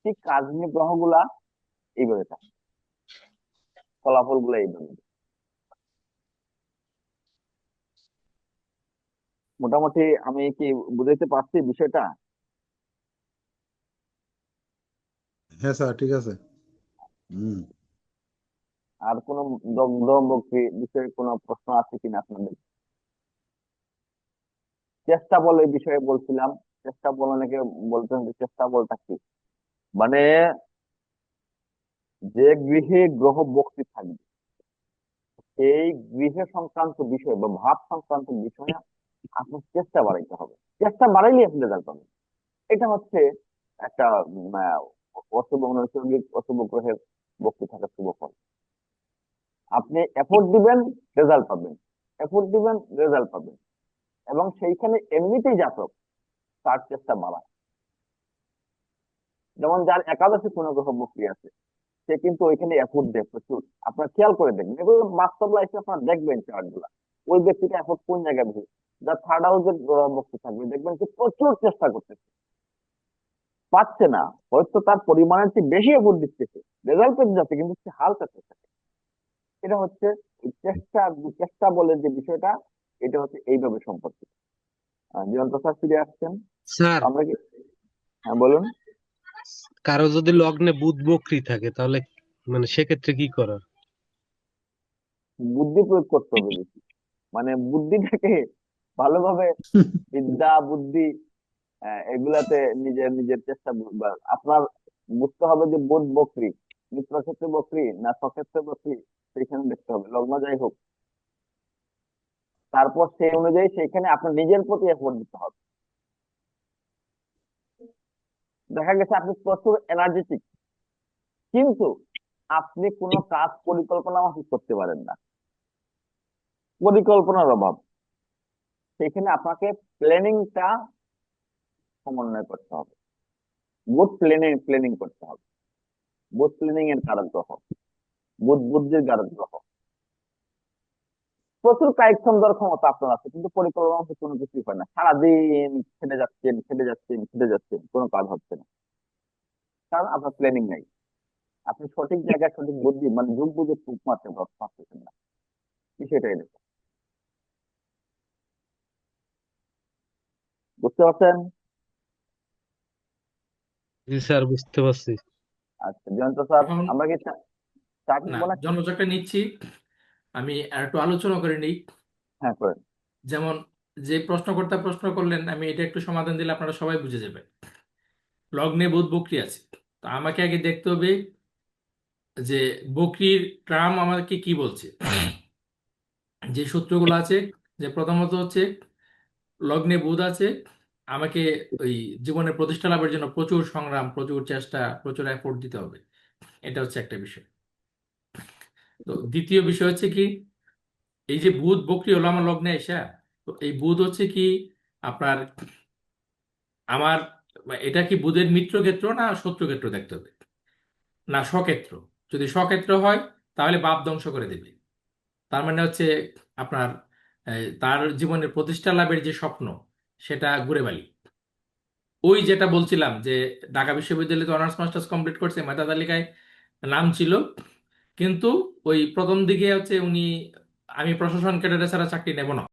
ঠিক কাজনী গ্রহগুলা এইভাবে থাকে, ফলাফল গুলো এইভাবে। মোটামুটি আমি কি বুঝাইতে পারছি বিষয়টা? হ্যাঁ স্যার, ঠিক আছে। হুম। আর কোন দগ্ধ বক্রী বিষয়ে কোনো প্রশ্ন আছে কিনা আপনাদের? চেষ্টা বল এই বিষয়ে বলছিলাম। চেষ্টা বল, অনেকে বলতেন যে চেষ্টা বলটা কি, মানে যে গৃহে গ্রহ বক্রী থাকবে এই গৃহে সংক্রান্ত বিষয় বা ভাব সংক্রান্ত বিষয়ে আপনার চেষ্টা বাড়াইতে হবে। চেষ্টা বাড়াইলে আপনি রেজাল্ট পাবেন। এটা হচ্ছে একটা অশুভ নৈসর্গিক অশুভ গ্রহের বক্রী থাকার শুভ ফল। আপনি এফোর্ট দিবেন, রেজাল্ট পাবেন, এফোর্ট দিবেন, রেজাল্ট পাবেন। এবং সেইখানে এমনিতেই জাতক তার চেষ্টা বাড়ায়। যেমন যার একাদশী কোনো গ্রহ বক্রী আছে, সে কিন্তু ওইখানে এফোর্ট দেয় প্রচুর। আপনার খেয়াল করে দেখবেন, এগুলো বাস্তব লাইফে আপনারা দেখবেন চার্ট গুলা, ওই ব্যক্তিটা এফোর্ট কোন জায়গায় বেশি। যার থার্ড হাউসের গ্রহ বক্রী থাকবে দেখবেন যে প্রচুর চেষ্টা করতেছে, পাচ্ছে না, হয়তো তার পরিমাণের চেয়ে বেশি এফোর্ট দিতেছে, রেজাল্ট পেতে যাচ্ছে, কিন্তু সে হালকা চেষ্টা। এটা হচ্ছে চেষ্টা বলে যে বিষয়টা, এটা হচ্ছে এইভাবে সম্পর্কিত। জীবন প্রসাদ ফিরে আসছেন, স্যার, আমরা কি, হ্যাঁ বলুন। কারো যদি লগ্নে বুধ বক্রী থাকে তাহলে মানে সেক্ষেত্রে কি করার? বুদ্ধি প্রয়োগ করতে হবে বেশি, মানে বুদ্ধিটাকে ভালোভাবে, বিদ্যা বুদ্ধি এগুলাতে নিজের নিজের চেষ্টা আপনার বুঝতে হবে যে বুধ বক্রী মিত্র ক্ষেত্রে বক্রী না স্বক্ষেত্রে বক্রী, সেইখানে দেখতে হবে লগ্ন যাই হোক। তারপর সেই অনুযায়ী সেইখানে আপনার নিজের প্রতি এফোর্ট দিতে হবে। দেখা গেছে আপনি প্রচুর এনার্জেটিক, কিন্তু আপনি কোনো কাজ পরিকল্পনা মাফিক করতে পারেন না, পরিকল্পনার অভাব। সেখানে আপনাকে প্ল্যানিংটা সমন্বয় করতে হবে, গুড প্ল্যানিং করতে হবে। বুথ প্ল্যানিং এর কারক গ্রহ, বুধ বুদ্ধির কারক গ্রহ। প্রচুর কায়িক দেওয়ার ক্ষমতা আপনার আছে, কিন্তু পরিকল্পনা হচ্ছে কোনো কিছুই হয় না। সারাদিন খেটে যাচ্ছেন খেটে যাচ্ছেন খেটে যাচ্ছেন, কোনো কাজ হচ্ছে না, কারণ আপনার প্ল্যানিং নাই। আপনি সঠিক জায়গায় সঠিক বুদ্ধি মানে যুগ বুঝে ফুক মারতে পারতেছেন না, বিষয়টা এরকম। বুঝতে পারছেন? জি স্যার, বুঝতে পারছি। আচ্ছা জয়ন্ত স্যার, এখন আমরা কি চা না, কিনবো নাকি? জন্মচক্রটা নিচ্ছি, আমি আর একটু আলোচনা করে নিই। হ্যাঁ করেন। যেমন যে প্রশ্নকর্তা প্রশ্ন করলেন, আমি এটা একটু সমাধান দিলে আপনারা সবাই বুঝে যাবেন। লগ্নে বুধ বক্রী আছে, তো আমাকে আগে দেখতে হবে যে বক্রীর ট্রাম আমাকে কি বলছে। যে সূত্রগুলো আছে, যে প্রথমত হচ্ছে লগ্নে বুধ আছে, আমাকে ওই জীবনের প্রতিষ্ঠা লাভের জন্য প্রচুর সংগ্রাম, প্রচুর চেষ্টা, প্রচুর এফোর্ট দিতে হবে। এটা হচ্ছে একটা বিষয়। তো দ্বিতীয় বিষয় হচ্ছে কি, এই যে বুধ বক্রী হলো আমার লগ্নে এসে, তো এই বুধ হচ্ছে কি আপনার আমার, এটা কি বুধের মিত্র ক্ষেত্র না শত্রু ক্ষেত্র দেখতে হবে, না স্বক্ষেত্র। যদি স্বক্ষেত্র হয় তাহলে বাপ ধ্বংস করে দেবে। তার মানে হচ্ছে আপনার তার জীবনের প্রতিষ্ঠা লাভের যে স্বপ্ন, সেটা ঘুরে বালি। ওই যেটা বলছিলাম যে ঢাকা বিশ্ববিদ্যালয়ে অনার্স মাস্টার্স কমপ্লিট করছে, মেধা তালিকায় নাম ছিল, কিন্তু ওই প্রথম দিকে হচ্ছে উনি আমি প্রশাসন ক্যাডারে ছাড়া চাকরি নেব না